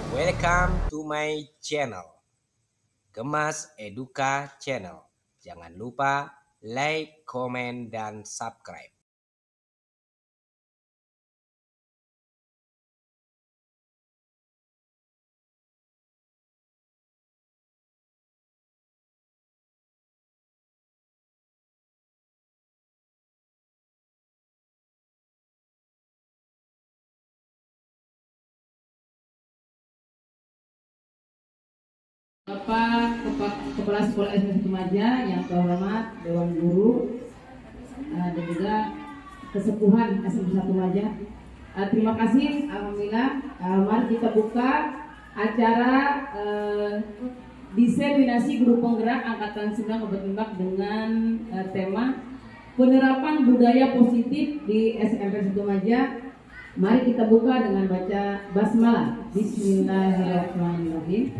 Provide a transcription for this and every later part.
Welcome to my channel, Gemas Eduka Channel. Jangan lupa like, komen, dan subscribe. Bapak Kepala Sekolah SMP Tumaja yang terhormat Dewan Guru dan juga kesepuhan SMP 1 Tumaja. Terima kasih. Alhamdulillah. Mari kita buka acara diseminasi guru penggerak angkatan 9 Kabupaten Lebak dengan tema penerapan budaya positif di SMP 1 Tumaja. Mari kita buka dengan baca basmalah. Bismillahirrahmanirrahim.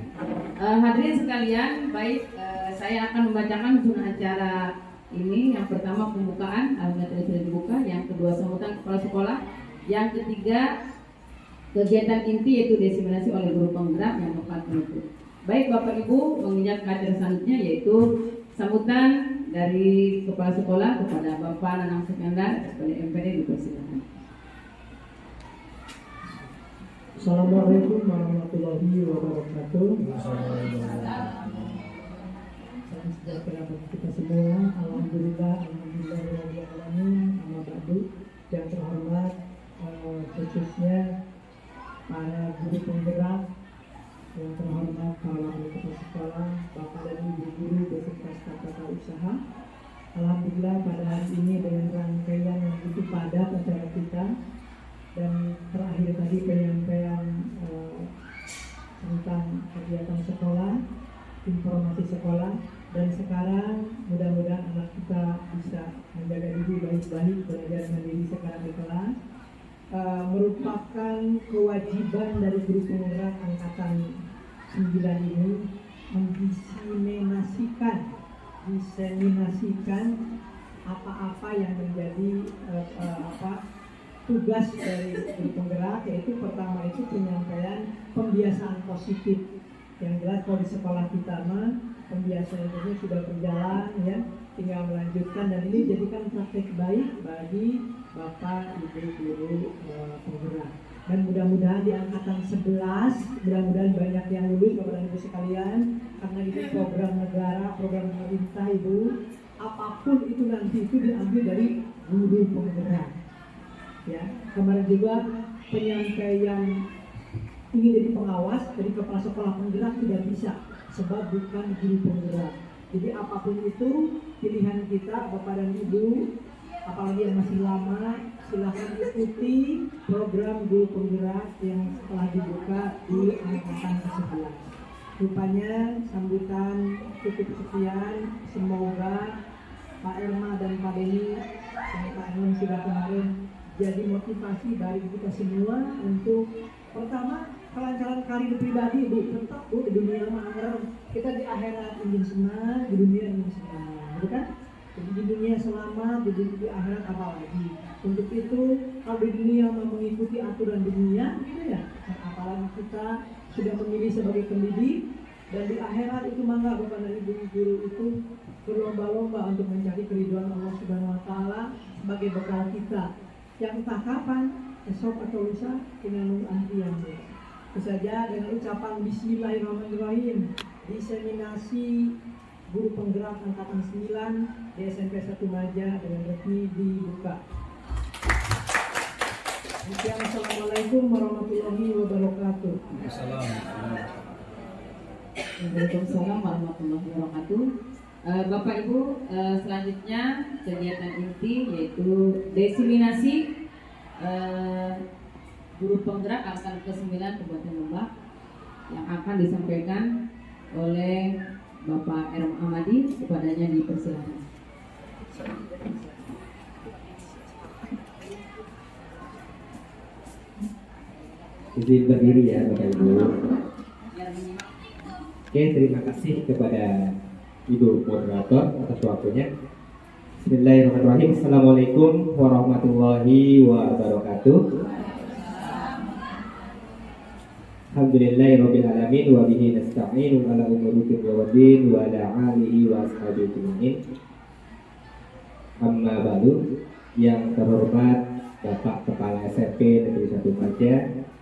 Hadirin sekalian, baik, saya akan membacakan susunan acara ini. Yang pertama pembukaan, alhamdulillah sudah dibuka. Yang kedua sambutan kepala sekolah. Yang ketiga kegiatan inti yaitu diseminasi oleh guru penggerak. Yang keempat penutup. Baik Bapak Ibu, menginjak ke acara selanjutnya yaitu sambutan dari kepala sekolah kepada Bapak Nanang Sukendar sebagai MPD, dipersilakan. Assalamualaikum warahmatullahi wabarakatuh. Salam sejahtera bagi kita semua. Alhamdulillah, alhamdulillahirobbilalamin. Amma ba'du. Yang terhormat khususnya para guru penggerak, yang terhormat para wali kepala sekolah, bapak dan ibu guru beserta staf tata usaha. Alhamdulillah pada hari ini dengan rangkaian yang begitu padat acara kita. Dan terakhir tadi penyampaian tentang kegiatan sekolah, informasi sekolah, dan sekarang mudah-mudahan anak kita bisa menjaga diri baik-baik, belajar mandiri sekarang di kelas. Merupakan kewajiban dari guru penggerak angkatan 9 ini diseminasikan apa-apa yang menjadi tugas dari guru penggerak, yaitu pertama itu penyampaian pembiasaan positif. Yang jelas kalau di sekolah kita mah pembiasaan itu sudah berjalan ya, tinggal melanjutkan, dan ini jadikan praktek baik bagi bapak ibu guru penggerak. Dan mudah-mudahan di angkatan 11 mudah-mudahan banyak yang lulus bapak dan ibu sekalian, karena itu program negara, program pemerintah ibu, apapun itu nanti itu diambil dari guru penggerak. Ya, kemarin juga penyampaian ingin jadi pengawas dari kepala sekolah penggerak tidak bisa, sebab bukan guru penggerak. Jadi apapun itu pilihan kita bapak dan ibu, apalagi yang masih lama, silahkan ikuti program guru penggerak yang telah dibuka di angkatan ke-11. Rupanya sambutan cukup sekian. Semoga Pak Irma dan Pak Deni dan Pak Irma sudah kemarin jadi motivasi bagi kita semua untuk pertama kelancaran karir pribadi bu, tetap bu di dunia akhirat kita, di akhirat ingin senang, di dunia ingin senang, betul kan? Jadi di dunia selamat, di akhirat apa lagi? Untuk itu kalau di dunia mau mengikuti aturan dunia, gitu ya. Nah, apalagi kita sudah memilih sebagai pendidik, dan di akhirat itu mangga bapak dan ibu guru itu berlomba-lomba untuk mencari keridhaan Allah Subhanahu Wa Taala sebagai bekal kita. Yang entah kapan, esok atau lusa, tinggal nunggu antrian. Itu saja dengan ucapan Bismillahirrahmanirrahim. Diseminasi guru penggerak angkatan 9 di SMP 1 Tumaja dengan resmi dibuka. Assalamualaikum warahmatullahi wabarakatuh. Waalaikumsalam warahmatullahi wabarakatuh. Bapak Ibu, selanjutnya kegiatan inti yaitu diseminasi guru penggerak angkatan ke-9 Kabupaten Lebak yang akan disampaikan oleh Bapak Erma Amadi. Kepadanya dipersilakan. Izin berdiri ya Bapak Ibu. Oke, terima kasih kepada Ibu moderator atas waktunya. Bismillahirrahmanirrahim. Assalamualaikum warahmatullahi wabarakatuh. Alhamdulillahirabbil alamin wa bihi nasta'in ala umuri dunya waddin wa ala alihi wa ashabihi ajmain. Amma ba'du. Yang terhormat Bapak Kepala SMP Negeri 1 Maja,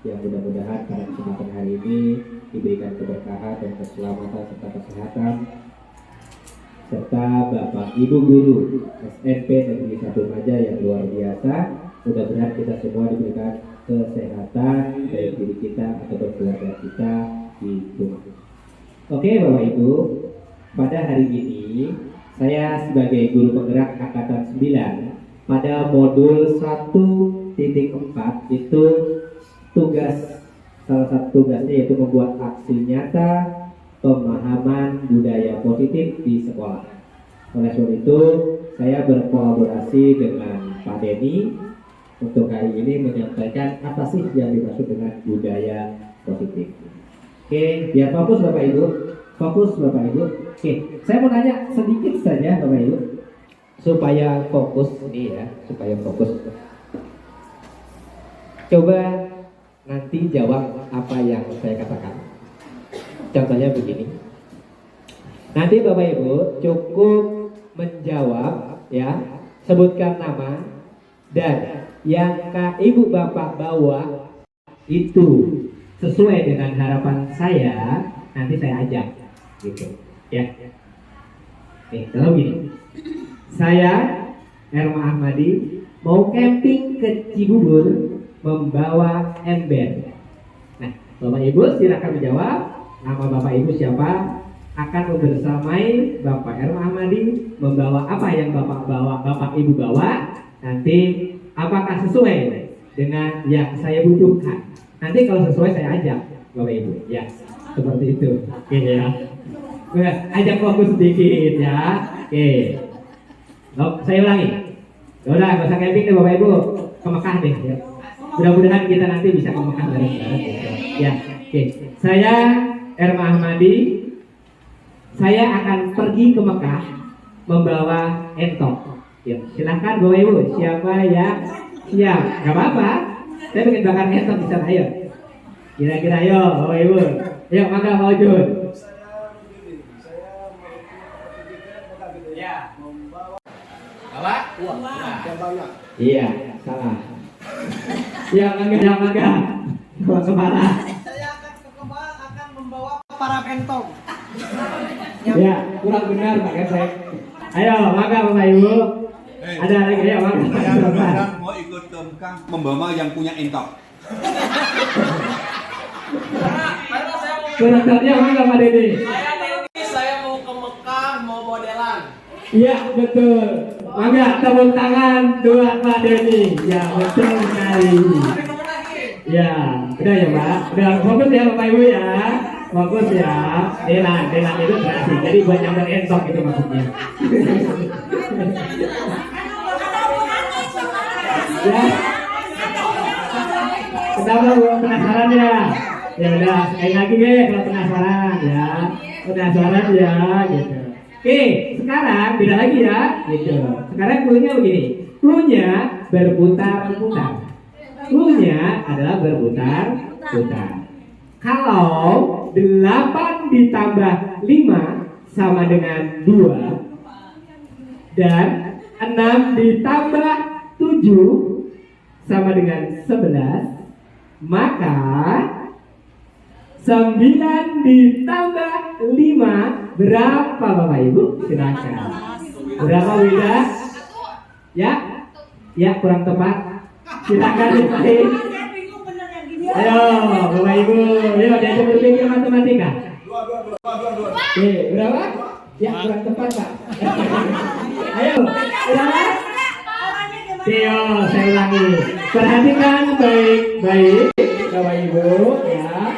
yang mudah-mudahan pada kesempatan hari ini diberikan keberkahan dan keselamatan serta kesehatan, serta Bapak Ibu Guru SMP Negeri 1 Maja yang luar biasa. Mudah-mudahan kita semua diberikan kesehatan dari diri kita atau keluarga kita di rumah. Oke Bapak Ibu, pada hari ini saya sebagai guru penggerak angkatan 9 pada modul 1.4 itu salah satu tugasnya yaitu membuat aksi nyata pemahaman budaya positif di sekolah. Oleh sebab itu saya berkolaborasi dengan Pak Denny untuk hari ini menyampaikan apa sih yang dimaksud dengan budaya positif. Oke, biar fokus Bapak Ibu. Fokus Bapak Ibu. Oke, saya mau nanya sedikit saja Bapak Ibu supaya fokus nih ya, supaya fokus. Coba nanti jawab apa yang saya katakan. Contohnya begini. Nanti Bapak Ibu cukup menjawab ya, sebutkan nama dan yang Kak Ibu Bapak bawa itu sesuai dengan harapan saya, nanti saya ajak gitu ya. Kalau gini, saya Erma Ahmadi mau camping ke Cibubur membawa ember. Nah, Bapak Ibu silakan menjawab nama Bapak Ibu siapa, akan membersamai Bapak Erma Ahmadi membawa apa yang Bapak Ibu bawa. Nanti apakah sesuai dengan yang saya butuhkan? Nanti kalau sesuai saya ajak Bapak Ibu ya, seperti itu. Oke ya. Ajak fokus sedikit ya. Oke. Saya ulangi. Udah, gak usah camping deh Bapak Ibu, ke Mekah deh ya. Mudah-mudahan kita nanti bisa ke Mekah bareng-bareng ya. Oke. Saya Erma Ahmadi. Saya akan pergi ke Mekah membawa entok. Ya, silahkan Bapak Ibu, siapa yang siap? Gak apa-apa. Saya pengen bakar entok di sana, ayo. Kira-kira ayo Bapak Ibu. Ayo maka Pak Ujun. Apa? Iya, salah. Ya, mangga. Kepala. Saya akan ke Kebal akan membawa para pentong. Ya, kurang benar Pak saya. Ayo, mangga Bapak Ibu. Ada lagi ya, mangga. Saya mau ikut ke Mekah membawa yang punya entok. Kurang benar mangga Pak Denny. Saya mau ke Mekah mau modelan. Iya, betul. Mangga tepuk tangan buat Pak Denny. Ya, betul sekali. Ya, udah ya Pak. Udah fokus ya Bapak Ibu ya. Fokus ya. Delan itu berarti. Jadi buat nyamper entok itu maksudnya. Ya. Kenapa Bu? Penasaran ya? Ya udah, sekali lagi deh kalau penasaran ya. Penasaran ya gitu. Oke, sekarang beda lagi ya gitu. Sekarang cluenya begini. Cluenya berputar-putar. Cluenya adalah berputar-putar. Kalau 8 ditambah 5 sama dengan 2 dan 6 ditambah 7 sama dengan 11, maka 9 ditambah 5 berapa Bapak Ibu? Silakan. Berapa beda? Ya? Ya, kurang tepat. Silakan dipahami. Ayo Bapak Ibu, ayo diajak berpikir matematika. 2. Oke, berapa? Ya, kurang tepat Pak. Ayo, berapa? Yo, saya ulangi. Perhatikan baik-baik Bapak Ibu ya.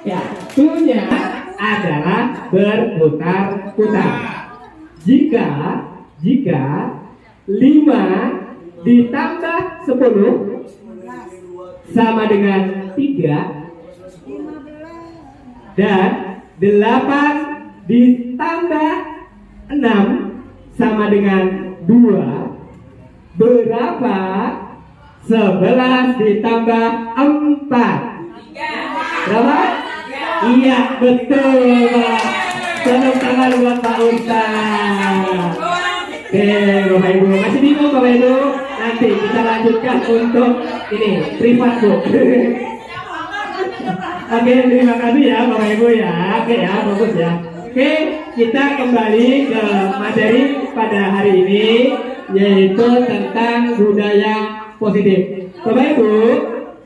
Ya, cluenya adalah berputar-putar. Jika 5 ditambah 10 sama dengan 3 dan 8 ditambah 6 sama dengan 2, berapa 11 ditambah 4? Berapa? Iya, betul, Pak. Tepuk tangan buat Pak Ustaz. Oke, Bapak Ibu, masih bingung Bapak Ibu? Nanti kita lanjutkan untuk ini privat, Bu. Oke, terima kasih ya Bapak Ibu ya. Oke ya, bagus ya. Oke, kita kembali ke materi pada hari ini, yaitu tentang budaya positif. Bapak Ibu,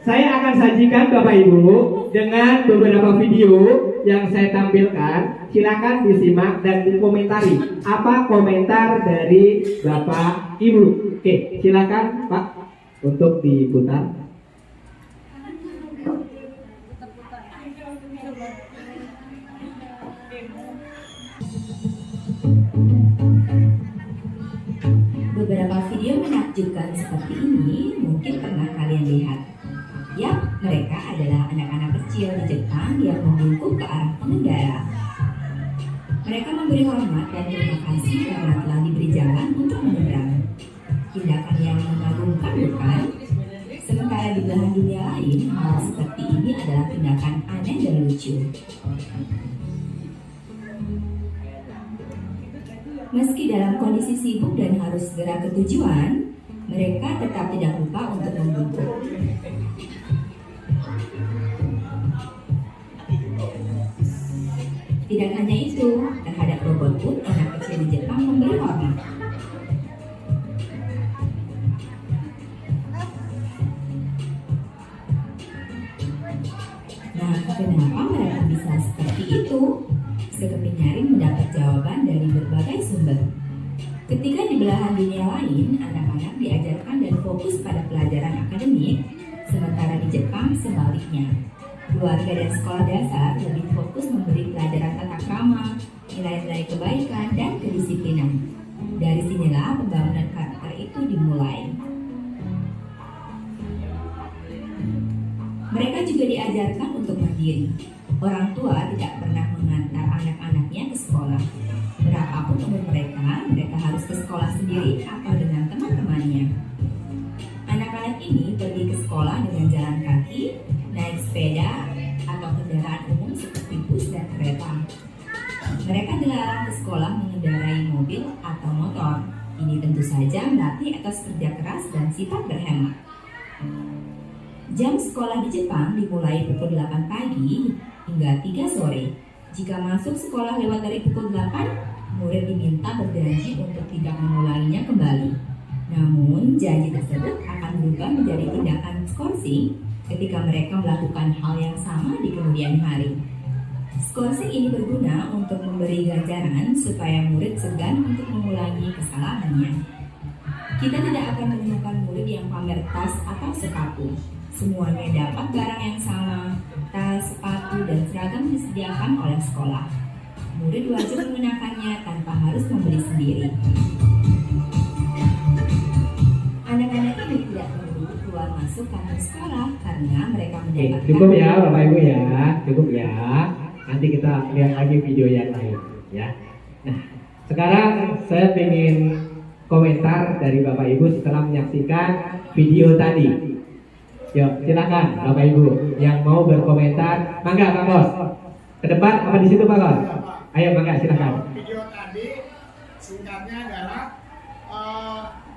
saya akan sajikan Bapak Ibu dengan beberapa video yang saya tampilkan. Silakan disimak dan dikomentari apa komentar dari Bapak Ibu. Oke, silakan Pak untuk diputar. Beberapa video menakjubkan seperti ini mungkin pernah kalian lihat. Yap, mereka adalah anak-anak kecil di Jepang yang membungkuk ke arah pengendara. Mereka memberi hormat dan terima kasih karena telah diberi jalan untuk menyeberang. Tindakan yang mengagumkan, bukan? Sementara di belahan dunia lain, hal seperti ini adalah tindakan aneh dan lucu. Meski dalam kondisi sibuk dan harus segera ke tujuan, mereka tetap tidak lupa untuk membungkuk. Tidak hanya itu, terhadap robot pun anak kecil di Jepang memberi hormat. Nah, kenapa mereka bisa seperti itu? Sekeping nyaring mendapat jawaban dari berbagai sumber. Ketika di belahan dunia lain, anak-anak diajarkan dan fokus pada pelajaran akademik, sementara di Jepang sebaliknya. Keluarga dan sekolah dasar lebih fokus memberi pelajaran tata krama, nilai-nilai kebaikan, dan kedisiplinan. Dari sinilah pembangunan karakter itu dimulai. Mereka juga diajarkan untuk mandiri. Orang tua tidak pernah mengantar anak-anaknya ke sekolah. Berapapun umur mereka, mereka harus ke sekolah sendiri atau dengan teman-temannya. Anak-anak ini pergi ke sekolah dengan jalan kaki, naik sepeda, atau kendaraan umum seperti bus dan kereta. Mereka dilarang ke sekolah mengendarai mobil atau motor. Ini tentu saja melatih atas kerja keras dan sifat berhemat. Jam sekolah di Jepang dimulai pukul 8 pagi hingga 3 sore. Jika masuk sekolah lewat dari pukul 8, murid diminta berjanji untuk tidak mengulanginya kembali. Namun, janji tersebut akan berubah menjadi tindakan skorsing ketika mereka melakukan hal yang sama di kemudian hari. Skorsing ini berguna untuk memberi ganjaran supaya murid segan untuk mengulangi kesalahannya. Kita tidak akan menemukan murid yang pamer tas atau sepatu. Semuanya dapat barang yang sama, tas, sepatu, dan seragam disediakan oleh sekolah. Murid wajib mengenakannya tanpa harus membeli sendiri. Anak-anak ini tidak perlu keluar masuk kantor sekolah karena mereka mendapatkan... Cukup ya Bapak Ibu ya, cukup ya. Nanti kita lihat lagi video yang lain ya. Nah, sekarang saya ingin komentar dari Bapak Ibu setelah menyaksikan video tadi. Yuk, silakan Bapak Ibu yang mau berkomentar. Mangga Pak Bos. Ke depan apa di situ Pak Bos? Ayo mangga silakan. Video tadi singkatnya adalah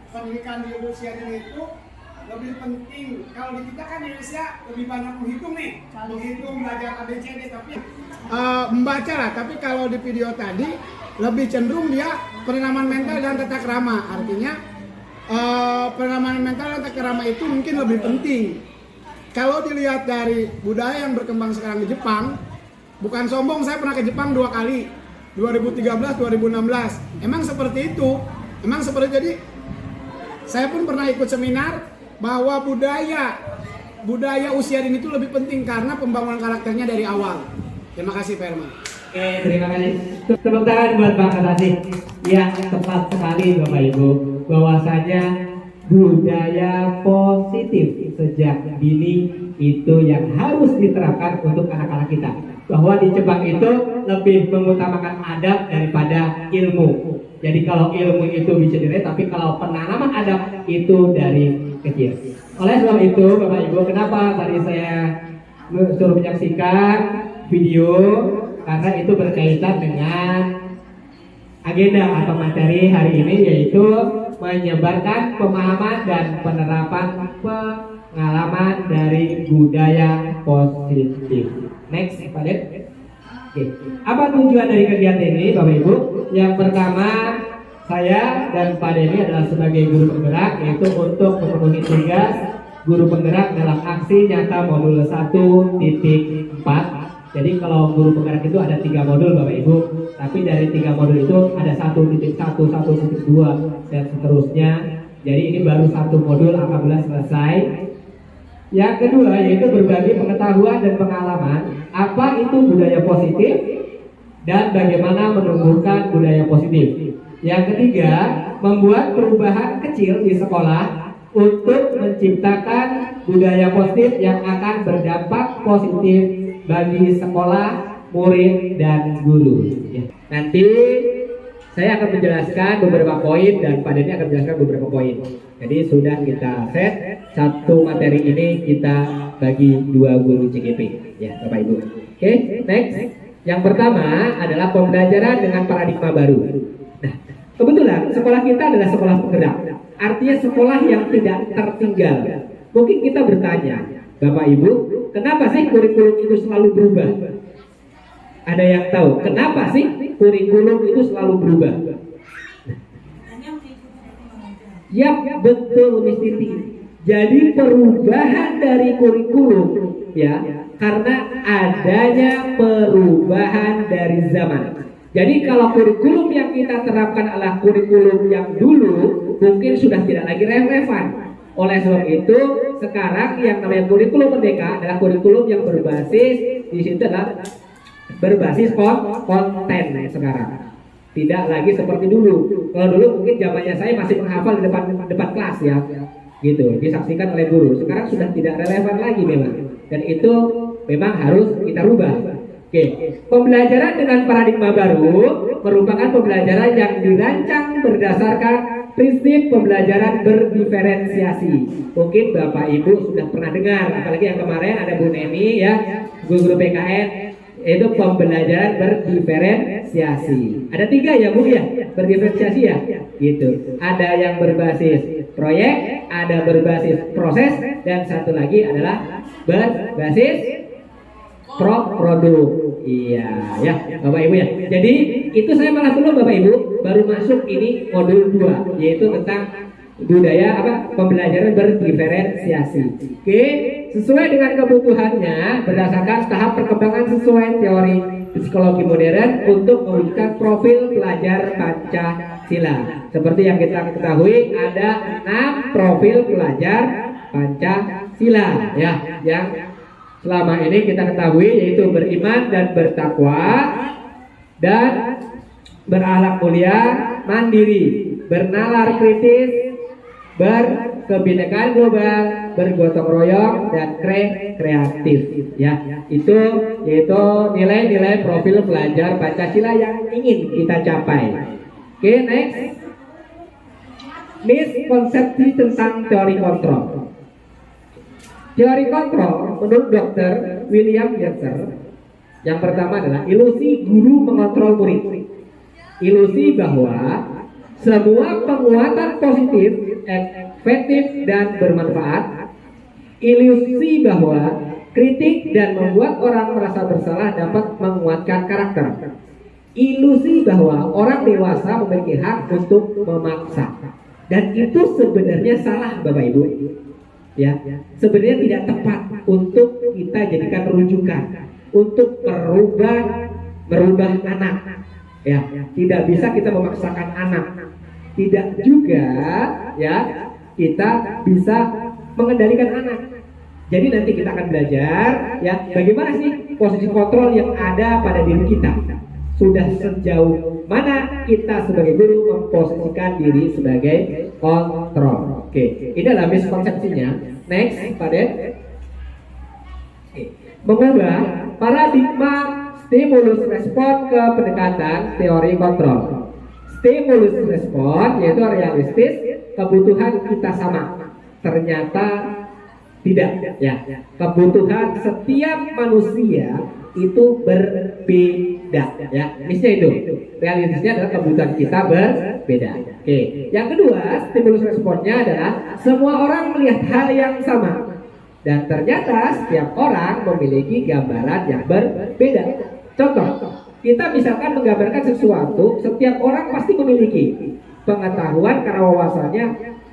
pendidikan di Indonesia itu lebih penting. Kalau di kita kan di Indonesia lebih banyak menghitung nih, menghitung belajar ABCD, tapi membaca lah. Tapi kalau di video tadi lebih cenderung dia penanaman mental dan tata krama. Artinya penanaman mental dan tata krama itu mungkin lebih penting. Kalau dilihat dari budaya yang berkembang sekarang di Jepang, bukan sombong, saya pernah ke Jepang 2 kali, 2013, 2016. Emang seperti itu. Emang seperti jadi. Saya pun pernah ikut seminar bahwa budaya usia dini itu lebih penting karena pembangunan karakternya dari awal. Terima kasih Pak Herman. Oke, terima kasih. Tepuk tangan buat Pak Katasi. Ya, tepat sekali Bapak Ibu. Bahwasanya budaya positif sejak dini itu yang harus diterapkan untuk anak-anak kita. Bahwa di Jepang itu lebih mengutamakan adab daripada ilmu. Jadi kalau ilmu itu bisa dilihat, tapi kalau penanaman adab itu dari kecil. Oleh sebab itu Bapak Ibu, kenapa tadi saya suruh menyaksikan video karena itu berkaitan dengan agenda atau materi hari ini, yaitu menyebarkan pemahaman dan penerapan pengalaman dari budaya positif. Next, Pak Den. Oke. Apa tujuan dari kegiatan ini, Bapak Ibu? Yang pertama, saya dan Pak Denny adalah sebagai guru penggerak, yaitu untuk memenuhi tugas guru penggerak dalam aksi nyata modul 1.4. Jadi kalau guru penggerak itu ada 3 modul, Bapak Ibu. Tapi dari 3 modul itu ada 1.1, 1.2 dan seterusnya. Jadi ini baru 1 modul, alhamdulillah selesai. Yang kedua yaitu berbagi pengetahuan dan pengalaman apa itu budaya positif dan bagaimana menumbuhkan budaya positif. Yang ketiga, membuat perubahan kecil di sekolah untuk menciptakan budaya positif yang akan berdampak positif bagi sekolah, murid, dan guru. Nanti saya akan menjelaskan beberapa poin dan Pak Denny akan menjelaskan beberapa poin. Jadi sudah kita set, satu materi ini kita bagi 2 guru CGP, ya Bapak Ibu. Oke, next. Yang pertama adalah pembelajaran dengan paradigma baru. Nah, kebetulan sekolah kita adalah sekolah penggerak, artinya sekolah yang tidak tertinggal. Mungkin kita bertanya, Bapak Ibu, kenapa sih kurikulum itu selalu berubah? Ada yang tahu kenapa sih kurikulum itu selalu berubah? Ya, betul Miss Titi. Jadi perubahan dari kurikulum ya karena adanya perubahan dari zaman. Jadi kalau kurikulum yang kita terapkan adalah kurikulum yang dulu, mungkin sudah tidak lagi relevan. Oleh sebab itu, sekarang yang namanya kurikulum merdeka adalah kurikulum yang berbasis di situ adalah berbasis konten sekarang. Tidak lagi seperti dulu. Kalau dulu mungkin zamannya saya masih menghafal di depan kelas ya, gitu, disaksikan oleh guru. Sekarang sudah tidak relevan lagi memang, dan itu memang harus kita rubah. Oke, pembelajaran dengan paradigma baru merupakan pembelajaran yang dirancang berdasarkan prinsip pembelajaran berdiferensiasi. Mungkin Bapak Ibu sudah pernah dengar, apalagi yang kemarin ada Bu Neni ya, guru PKN. Itu pembelajaran berdiferensiasi. Ada 3 ya Bu ya, berdiferensiasi ya, gitu. Ada yang berbasis proyek, ada berbasis proses, dan satu lagi adalah berbasis produk. Iya ya, Bapak Ibu ya. Jadi itu saya malah belum Bapak Ibu, baru masuk ini modul 2, yaitu tentang budaya pembelajaran berdiferensiasi. Oke, sesuai dengan kebutuhannya berdasarkan tahap perkembangan sesuai teori psikologi modern untuk mewujudkan profil pelajar Pancasila. Seperti yang kita ketahui ada 6 profil pelajar Pancasila ya, yang selama ini kita ketahui, yaitu beriman dan bertakwa, dan berakhlak mulia, mandiri, bernalar kritis, berkebinekaan global, bergotong royong, dan kreatif ya. Itu yaitu nilai-nilai profil pelajar Pancasila yang ingin kita capai. Oke, next. Miskonsepsi tentang teori kontrol. Teori kontrol menurut Dr. William Glasser, yang pertama adalah ilusi guru mengontrol murid. Ilusi bahwa semua penguatan positif, efektif, dan bermanfaat. Ilusi bahwa kritik dan membuat orang merasa bersalah dapat menguatkan karakter. Ilusi bahwa orang dewasa memiliki hak untuk memaksa. Dan itu sebenarnya salah Bapak Ibu. Ya, sebenarnya tidak tepat untuk kita jadikan rujukan untuk merubah anak. Ya, tidak bisa kita memaksakan anak. Tidak juga ya kita bisa mengendalikan anak. Jadi nanti kita akan belajar ya bagaimana sih posisi kontrol yang ada pada diri kita. Sudah sejauh mana kita sebagai guru memposisikan diri sebagai kontrol. Oke, ini adalah miskonsepsinya. Next, Pak Den. Mengubah paradigma stimulus respon ke pendekatan teori kontrol. Stimulus respon yaitu realistis, kebutuhan kita sama. Ternyata Tidak, ya. Kebutuhan setiap manusia itu berbeda, ya. Misalnya itu, realitasnya adalah kebutuhan kita berbeda. Oke. Yang kedua, stimulus responnya adalah semua orang melihat hal yang sama, dan ternyata setiap orang memiliki gambaran yang berbeda. Contoh, kita misalkan menggambarkan sesuatu, setiap orang pasti memiliki pengetahuan karena wawasannya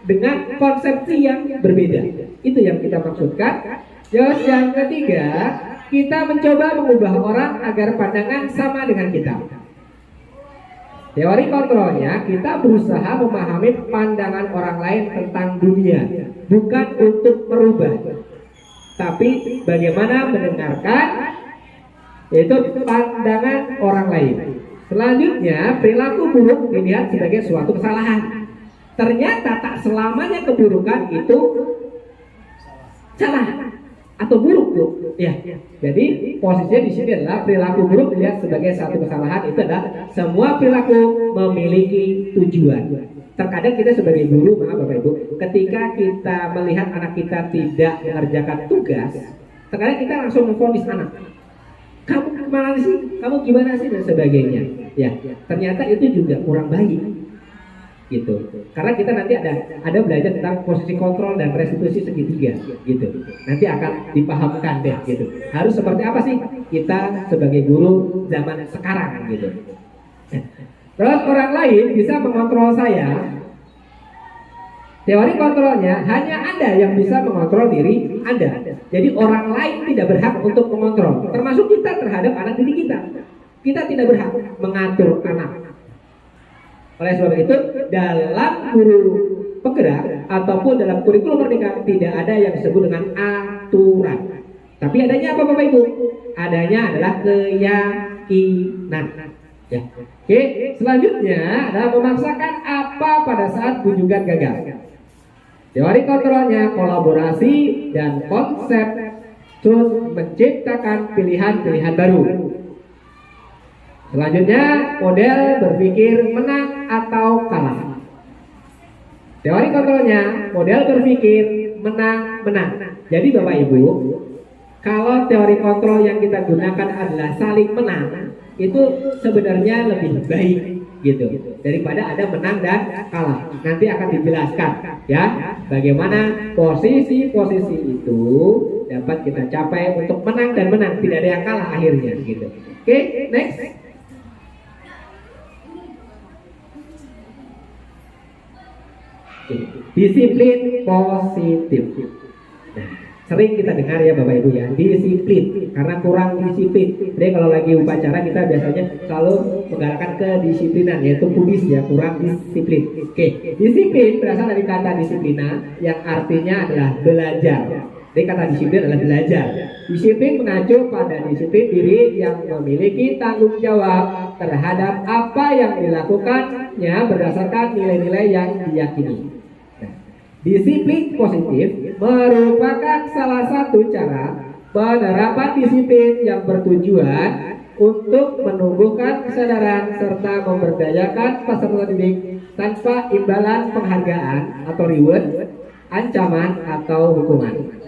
dengan konsepsi yang berbeda. Itu yang kita maksudkan. Terus yang ketiga, kita mencoba mengubah orang agar pandangan sama dengan kita. Teori kontrolnya, kita berusaha memahami pandangan orang lain tentang dunia, bukan untuk merubah, tapi bagaimana mendengarkan yaitu pandangan orang lain. Selanjutnya, perilaku buruk dilihat sebagai suatu kesalahan. Ternyata tak selamanya keburukan itu salah atau buruk, Bu. Ya. Jadi posisinya di sini adalah perilaku buruk dilihat sebagai satu kesalahan. Itu adalah semua perilaku memiliki tujuan. Terkadang kita sebagai guru, maaf Bapak Ibu, ketika kita melihat anak kita tidak mengerjakan tugas, terkadang kita langsung memvonis anak. Kamu kemana sih? Kamu gimana sih? Dan sebagainya. Ya, ternyata itu juga kurang baik. Gitu. Karena kita nanti ada belajar tentang posisi kontrol dan restitusi segitiga, gitu. Nanti akan dipahamkan deh, gitu. Harus seperti apa sih kita sebagai guru zaman sekarang, gitu. Terus orang lain bisa mengontrol saya. Teori kontrolnya hanya Anda yang bisa mengontrol diri Anda. Jadi orang lain tidak berhak untuk mengontrol, termasuk kita terhadap anak didik kita. Kita tidak berhak mengatur anak. Oleh sebab itu, dalam guru penggerak ataupun dalam kurikulum Merdeka tidak ada yang disebut dengan aturan. Tapi adanya apa Bapak Ibu? Adanya adalah keyakinan. Ya. Oke, selanjutnya adalah memaksakan apa pada saat kunjungan gagal. Teori kontrolnya kolaborasi dan konsep terus menciptakan pilihan-pilihan baru. Selanjutnya, model berpikir menang atau kalah. Teori kontrolnya, model berpikir menang-menang. Jadi Bapak Ibu, kalau teori kontrol yang kita gunakan adalah saling menang, itu sebenarnya lebih baik, gitu, daripada ada menang dan kalah. Nanti akan dijelaskan, ya, bagaimana posisi-posisi itu dapat kita capai untuk menang dan menang, tidak ada yang kalah akhirnya, gitu. Oke, next. Disiplin positif. Nah, sering kita dengar ya Bapak Ibu ya, disiplin karena kurang disiplin. Jadi kalau lagi upacara kita biasanya selalu menggalakkan kedisiplinan, yaitu pudis ya, kurang disiplin. Oke, disiplin berasal dari kata disiplina yang artinya adalah belajar. Jadi kata disiplin adalah belajar. Disiplin mengacu pada disiplin diri yang memiliki tanggung jawab terhadap apa yang dilakukannya berdasarkan nilai-nilai yang diyakini. Disiplin positif merupakan salah satu cara penerapan disiplin yang bertujuan untuk menumbuhkan kesadaran serta memberdayakan peserta didik tanpa imbalan penghargaan atau reward, ancaman atau hukuman.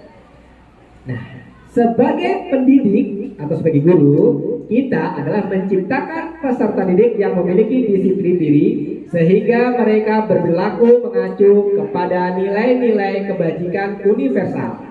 Nah, sebagai pendidik atau sebagai guru, kita adalah menciptakan peserta didik yang memiliki disiplin diri sehingga mereka berperilaku mengacu kepada nilai-nilai kebajikan universal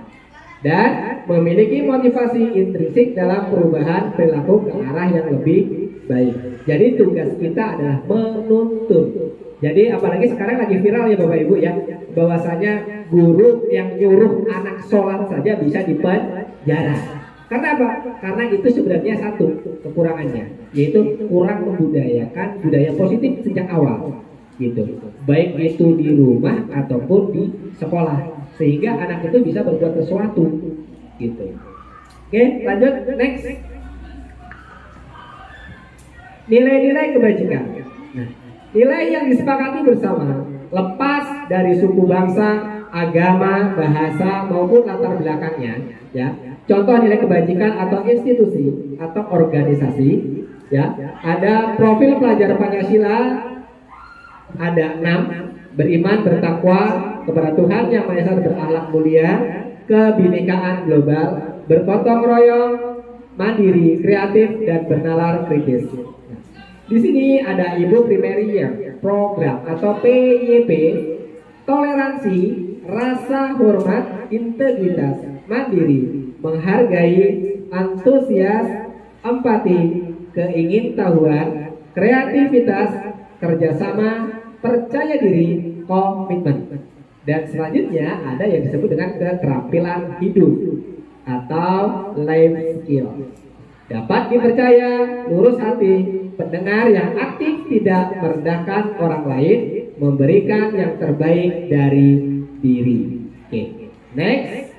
dan memiliki motivasi intrinsik dalam perubahan perilaku ke arah yang lebih baik. Jadi tugas kita adalah menuntun. Jadi apalagi sekarang lagi viral ya Bapak Ibu ya, bahwasanya guru yang nyuruh anak sholat saja bisa dipenjara. Karena apa? Karena itu sebenarnya satu kekurangannya, yaitu kurang membudayakan budaya positif sejak awal, gitu. Baik itu di rumah ataupun di sekolah, sehingga anak itu bisa berbuat sesuatu, gitu. Oke, lanjut next. Nilai-nilai kebajikan. Nah, nilai yang disepakati bersama, lepas dari suku bangsa, agama, bahasa maupun latar belakangnya, ya. Contoh nilai kebajikan atau institusi atau organisasi, ya. Ada profil pelajar Pancasila, ada 6, beriman, bertakwa kepada Tuhan Yang Maha Esa, berakhlak mulia, kebinekaan global, bergotong royong, mandiri, kreatif, dan bernalar kritis. Di sini ada Ibu Primary Program atau PYP, toleransi, rasa hormat, integritas, mandiri, menghargai, antusias, empati, keingintahuan, kreativitas, kerjasama, percaya diri, komitmen. Dan selanjutnya ada yang disebut dengan keterampilan hidup atau life skill. Dapat dipercaya, lurus hati, pendengar yang aktif, tidak merendahkan orang lain, memberikan yang terbaik dari diri. Oke, next.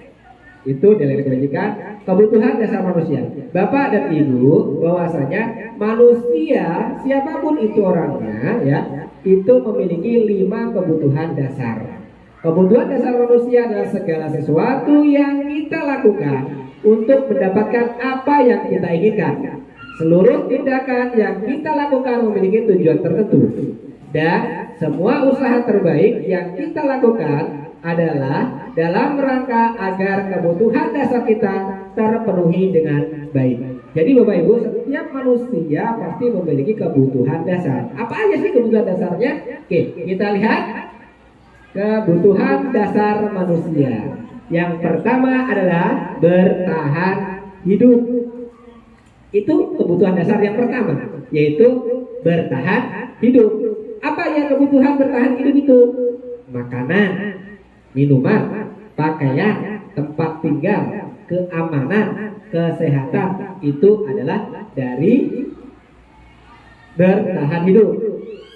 Itu dialektika kebutuhan dasar manusia. Bapak dan Ibu, bahwasanya manusia siapapun itu orangnya ya, itu memiliki 5 kebutuhan dasar. Kebutuhan dasar manusia adalah segala sesuatu yang kita lakukan untuk mendapatkan apa yang kita inginkan. Seluruh tindakan yang kita lakukan memiliki tujuan tertentu, dan semua usaha terbaik yang kita lakukan adalah dalam rangka agar kebutuhan dasar kita terpenuhi dengan baik. Jadi Bapak Ibu, setiap manusia pasti memiliki kebutuhan dasar. Apa aja sih kebutuhan dasarnya? Oke, kita lihat kebutuhan dasar manusia. Yang pertama adalah bertahan hidup. Itu kebutuhan dasar yang pertama, yaitu bertahan hidup. Apa yang kebutuhan bertahan hidup itu? Makanan, minuman, pakaian, tempat tinggal, keamanan, kesehatan. Itu adalah dari bertahan hidup.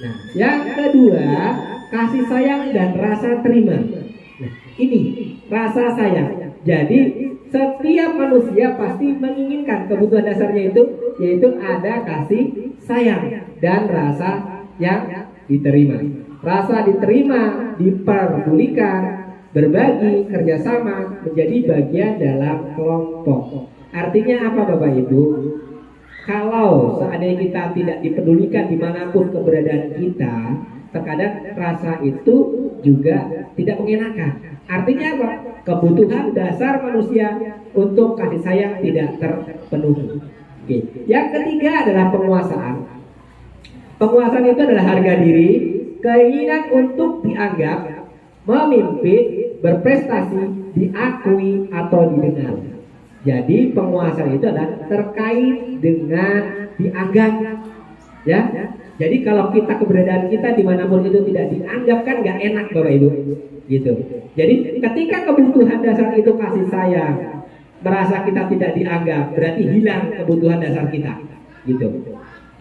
Nah, yang kedua, kasih sayang dan rasa terima. Nah, ini rasa sayang. Jadi setiap manusia pasti menginginkan kebutuhan dasarnya itu, yaitu ada kasih sayang dan rasa yang diterima. Rasa diterima, diperdulikan, berbagi, kerjasama, menjadi bagian dalam kelompok. Artinya apa Bapak Ibu? Kalau seandainya kita tidak dipedulikan dimanapun keberadaan kita, terkadang rasa itu juga tidak mengenakan. Artinya apa? Kebutuhan dasar manusia untuk kasih sayang tidak terpenuhi. Oke. Yang ketiga adalah penguasaan. Penguasaan itu adalah harga diri, keinginan untuk dianggap, memimpin, berprestasi, diakui atau didengar. Jadi penguasaan itu adalah terkait dengan dianggap, ya. Jadi kalau kita keberadaan kita dimanapun itu tidak dianggap, kan nggak enak Bapak Ibu, gitu. Jadi ketika kebutuhan dasar itu kasih sayang, merasa kita tidak dianggap, berarti hilang kebutuhan dasar kita, gitu.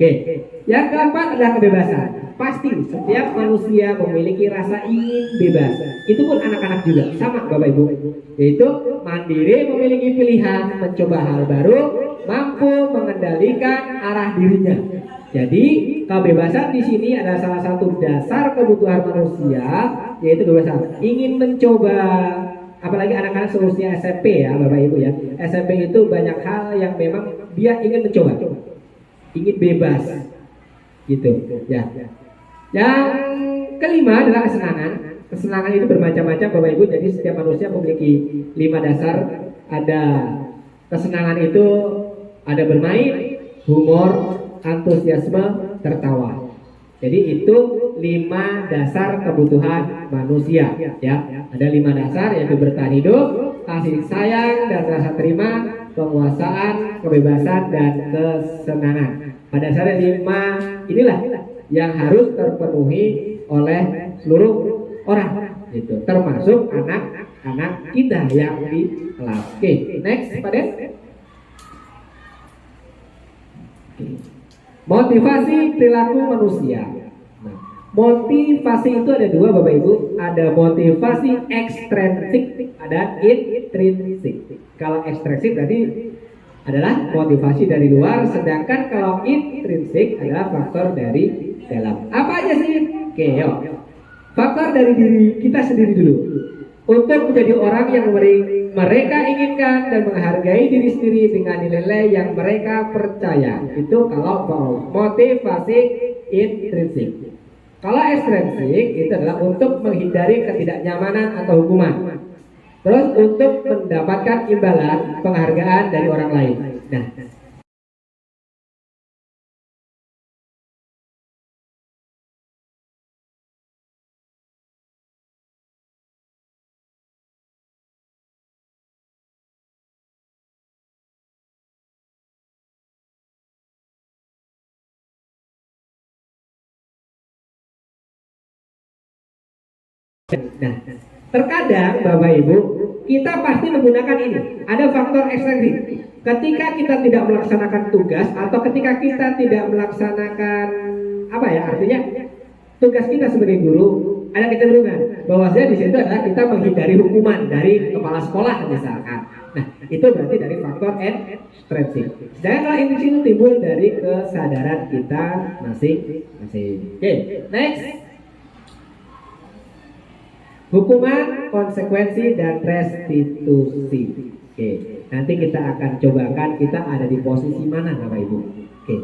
Oke. Yang keempat adalah kebebasan. Pasti setiap manusia memiliki rasa ingin bebas. Itu pun anak-anak juga sama Bapak Ibu. Yaitu mandiri, memiliki pilihan, mencoba hal baru, mampu mengendalikan arah dirinya. Jadi kebebasan di sini adalah salah satu dasar kebutuhan manusia, yaitu kebebasan. Ingin mencoba, apalagi anak-anak seusia SMP ya Bapak Ibu ya. SMP itu banyak hal yang memang dia ingin mencoba, ingin bebas, gitu ya. Yang kelima adalah kesenangan. Kesenangan itu bermacam-macam Bapak Ibu. Jadi setiap manusia memiliki 5 dasar. Ada kesenangan itu ada bermain, humor, antusiasme, tertawa. Jadi itu 5 dasar kebutuhan manusia ya. Ada 5 dasar, yaitu bertahan hidup, kasih sayang dan rasa terima, penguasaan, kebebasan dan kesenangan. Pada dasarnya 5 inilah yang harus terpenuhi oleh seluruh orang, itu termasuk anak-anak kita yang di kelas. Oke, next Pak Des. Motivasi perilaku manusia. Nah, motivasi itu ada 2 Bapak Ibu. Ada motivasi ekstrinsik, ada intrinsik. Kalau ekstrinsik berarti adalah motivasi dari luar, sedangkan kalau intrinsik adalah faktor dari dalam. Apa aja sih? Oke, yuk. Faktor dari diri kita sendiri dulu. Untuk menjadi orang yang mereka inginkan dan menghargai diri sendiri dengan nilai-nilai yang mereka percaya. Itu kalau motivasi intrinsik. Kalau ekstrinsik itu adalah untuk menghindari ketidaknyamanan atau hukuman. Terus untuk mendapatkan imbalan penghargaan dari orang lain. Nah, Nah, terkadang Bapak Ibu, kita pasti menggunakan ini. Ada faktor ekstrinsi. Ketika kita tidak melaksanakan tugas atau ketika kita tidak melaksanakan apa ya, artinya tugas kita sebagai guru, ada kecenderungan bahwasanya di situ adalah kita menghindari hukuman dari kepala sekolah misalkan. Nah, itu berarti dari faktor ekstrinsi. Dan kalau ini itu timbul dari kesadaran kita masing-masing. Oke, next. Hukuman, konsekuensi, dan restitusi. Oke, nanti kita akan cobakan kita ada di posisi mana Bapak Ibu. Oke,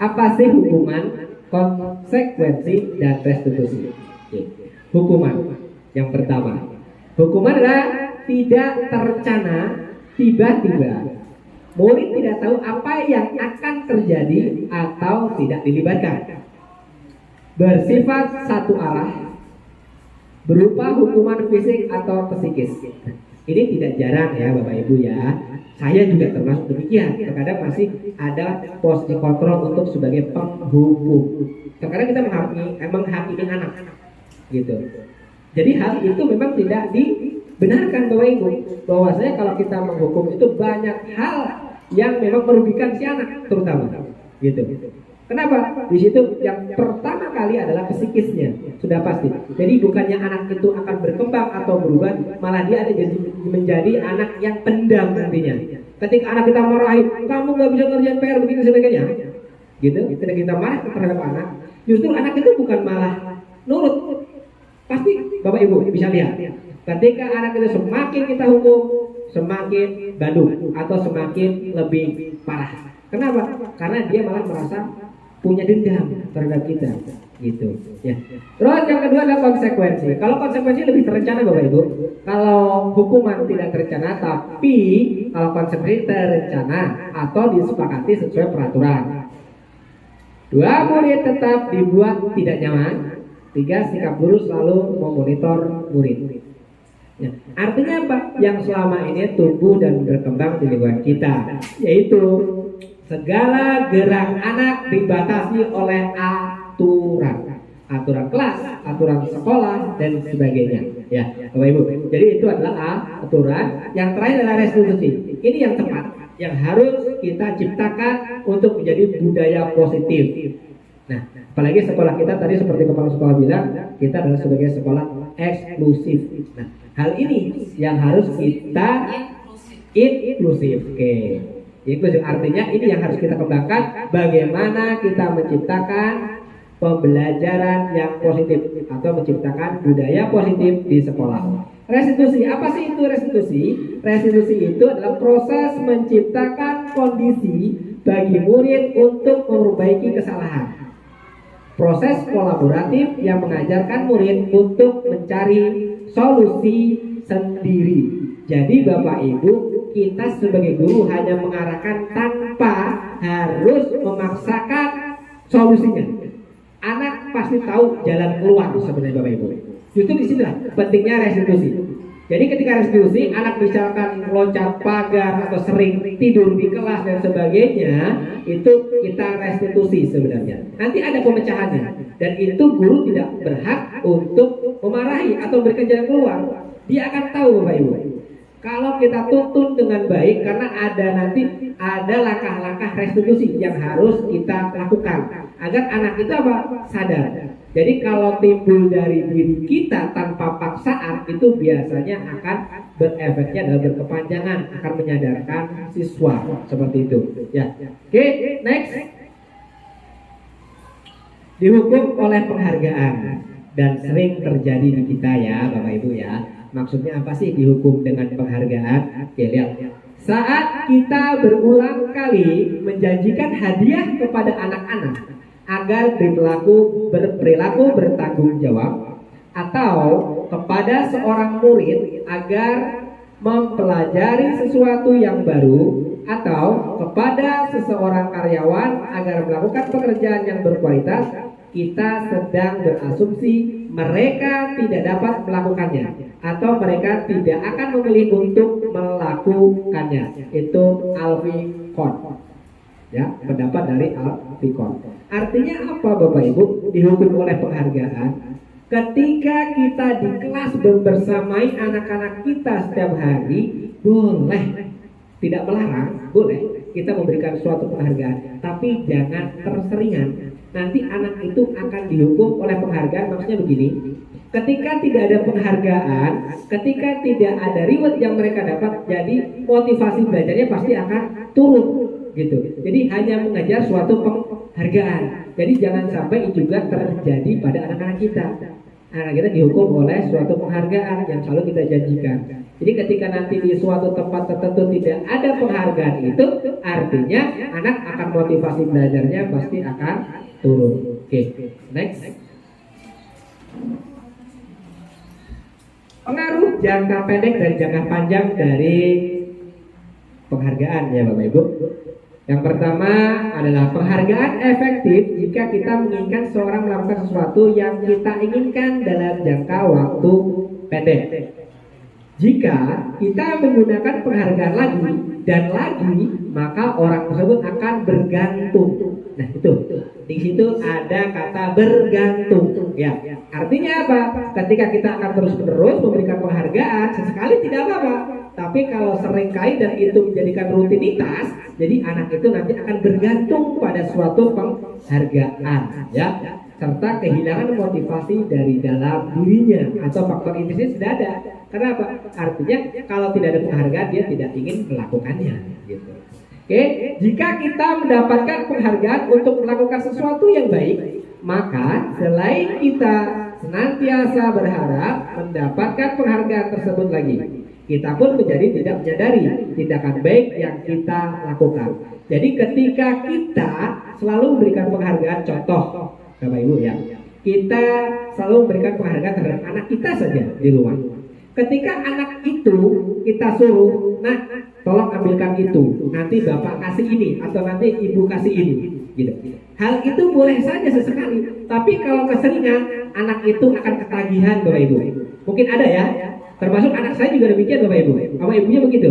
apa sih hukuman, konsekuensi, dan restitusi? Oke, hukuman yang pertama. Hukuman adalah tidak terencana, tiba-tiba. Murid tidak tahu apa yang akan terjadi atau tidak dilibatkan. Bersifat satu arah, berupa hukuman fisik atau psikis. Ini tidak jarang ya Bapak Ibu ya. Saya juga termasuk demikian. Terkadang masih ada posisi kontrol untuk sebagai penghukum. Terkadang kita menghakimi anak, gitu. Jadi hal itu memang tidak dibenarkan Bapak Ibu. Bahwasanya kalau kita menghukum itu banyak hal yang memang merugikan si anak, terutama, gitu. Kenapa? Di situ yang pertama kali adalah psikisnya, sudah pasti. Jadi bukannya anak itu akan berkembang atau berubah, malah dia ada menjadi anak yang pendam nantinya. Ketika anak kita marahin, kamu nggak bisa ngerjain PR begini sebagainya, gitu. Ketika kita marah terhadap anak, justru anak itu bukan malah nurut. Pasti Bapak Ibu bisa lihat. Ketika anak itu semakin kita hukum, semakin bandung atau semakin lebih parah. Kenapa? Karena dia malah merasa punya dendam terhadap kita, gitu ya. Terus yang kedua adalah konsekuensi. Kalau konsekuensi lebih terencana Bapak Ibu. Kalau hukuman tidak terencana, tapi kalau konsekuensi terencana atau disepakati sesuai peraturan. 2, murid tetap dibuat tidak nyaman. 3, sikap guru selalu memonitor murid. Ya, artinya apa? Yang selama ini tumbuh dan berkembang di lingkungan kita, yaitu segala gerak anak dibatasi oleh aturan kelas, aturan sekolah, dan sebagainya. Ya, Bapak Ibu. Jadi itu adalah aturan. Yang terakhir adalah restitusi. Ini yang tepat, yang harus kita ciptakan untuk menjadi budaya positif. Nah, apalagi sekolah kita tadi seperti kepala sekolah bilang, kita adalah sebagai sekolah eksklusif. Nah, hal ini yang harus kita inklusif. Oke. Inklusif artinya ini yang harus kita kembangkan, bagaimana kita menciptakan pembelajaran yang positif atau menciptakan budaya positif di sekolah. Restitusi, apa sih itu restitusi? Restitusi itu adalah proses menciptakan kondisi bagi murid untuk memperbaiki kesalahan. Proses kolaboratif yang mengajarkan murid untuk mencari solusi sendiri. Jadi Bapak Ibu, kita sebagai guru hanya mengarahkan tanpa harus memaksakan solusinya. Anak pasti tahu jalan keluar sebenarnya Bapak Ibu. Justru di sinilah pentingnya restitusi. Jadi ketika restitusi, anak misalkan loncat pagar atau sering tidur di kelas dan sebagainya, itu kita restitusi sebenarnya. Nanti ada pemecahannya, dan itu guru tidak berhak untuk memarahi atau memberikan jalan keluar. Dia akan tahu Bapak Ibu. Kalau kita tuntun dengan baik, karena ada langkah-langkah restitusi yang harus kita lakukan agar anak itu sadar. Jadi kalau timbul dari diri kita tanpa paksaan, itu biasanya akan berefeknya dalam berkepanjangan, akan menyadarkan siswa seperti itu. Ya, oke, next. Dihukum oleh penghargaan dan sering terjadi di kita ya, Bapak Ibu ya. Maksudnya apa sih dihukum dengan penghargaan? Oke, lihat. Saat kita berulang kali menjanjikan hadiah kepada anak-anak agar berperilaku bertanggung jawab, atau kepada seorang murid agar mempelajari sesuatu yang baru, atau kepada seseorang karyawan agar melakukan pekerjaan yang berkualitas, kita sedang berasumsi mereka tidak dapat melakukannya atau mereka tidak akan memilih untuk melakukannya. Itu Alvin Kohn. Ya, pendapat dari Alvin Kohn. Artinya apa Bapak Ibu dihukum oleh penghargaan? Ketika kita di kelas membersamai anak-anak kita setiap hari, boleh, tidak melarang, boleh kita memberikan suatu penghargaan, tapi jangan terseringan. Nanti anak itu akan dihukum oleh penghargaan. Maksudnya begini, ketika tidak ada penghargaan, ketika tidak ada reward yang mereka dapat, jadi motivasi belajarnya pasti akan turun gitu. Jadi hanya mengajar suatu penghargaan. Jadi jangan sampai juga terjadi pada anak-anak kita. Anak kita dihukum oleh suatu penghargaan yang selalu kita janjikan. Jadi ketika nanti di suatu tempat tertentu tidak ada penghargaan itu, artinya anak akan motivasi belajarnya pasti akan turun. Oke, next. Pengaruh jangka pendek dan jangka panjang dari penghargaan ya Bapak Ibu. Yang pertama adalah penghargaan efektif jika kita menginginkan seorang melakukan sesuatu yang kita inginkan dalam jangka waktu pendek. Jika kita menggunakan penghargaan lagi dan lagi, maka orang tersebut akan bergantung. Nah itu, di situ ada kata bergantung. Ya, artinya apa? Ketika kita akan terus-menerus memberikan penghargaan, sesekali tidak apa-apa. Tapi kalau seringkali dan itu menjadikan rutinitas, jadi anak itu nanti akan bergantung pada suatu penghargaan, ya, serta kehilangan motivasi dari dalam dirinya atau faktor intrinsik sudah ada. Kenapa? Artinya kalau tidak ada penghargaan dia tidak ingin melakukannya, gitu. Oke, jika kita mendapatkan penghargaan untuk melakukan sesuatu yang baik, maka selain kita senantiasa berharap mendapatkan penghargaan tersebut lagi, kita pun menjadi tidak menyadari tindakan baik yang kita lakukan. Jadi ketika kita selalu memberikan penghargaan, contoh Bapak Ibu ya, kita selalu memberikan penghargaan terhadap anak kita saja di rumah. Ketika anak itu kita suruh, nah tolong ambilkan itu, nanti bapak kasih ini atau nanti ibu kasih ini, gitu. Hal itu boleh saja sesekali, tapi kalau keseringan anak itu akan ketagihan Bapak Ibu. Mungkin ada ya, termasuk anak saya juga demikian Bapak Ibu. Bapak ibunya begitu.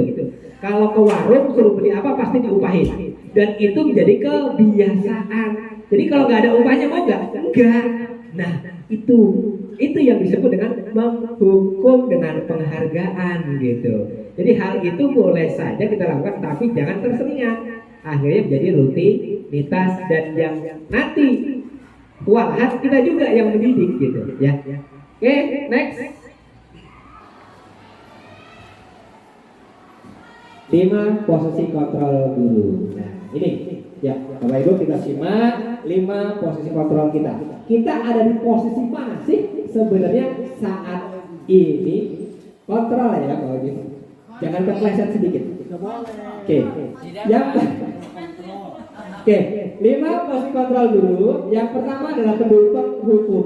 Kalau ke warung suruh beli apa pasti diupahin, dan itu menjadi kebiasaan. Jadi kalau nggak ada upahnya mau nggak? Enggak. Nah itu yang disebut dengan menghukum dengan penghargaan gitu. Jadi hal itu boleh saja kita lakukan, tapi jangan terseringan. Akhirnya menjadi rutinitas dan yang nanti walahan kita juga yang mendidik gitu ya. Oke, next. 5 posisi kontrol guru. Nah, ini ya, Bapak Ibu kita simak 5 posisi kontrol kita. Kita ada di posisi mana sih sebenarnya saat ini? Kontrol ya kalau gitu. Jangan kepleset sedikit. Oke. Oke, 5 posisi kontrol guru. Yang pertama adalah pendukung hukum.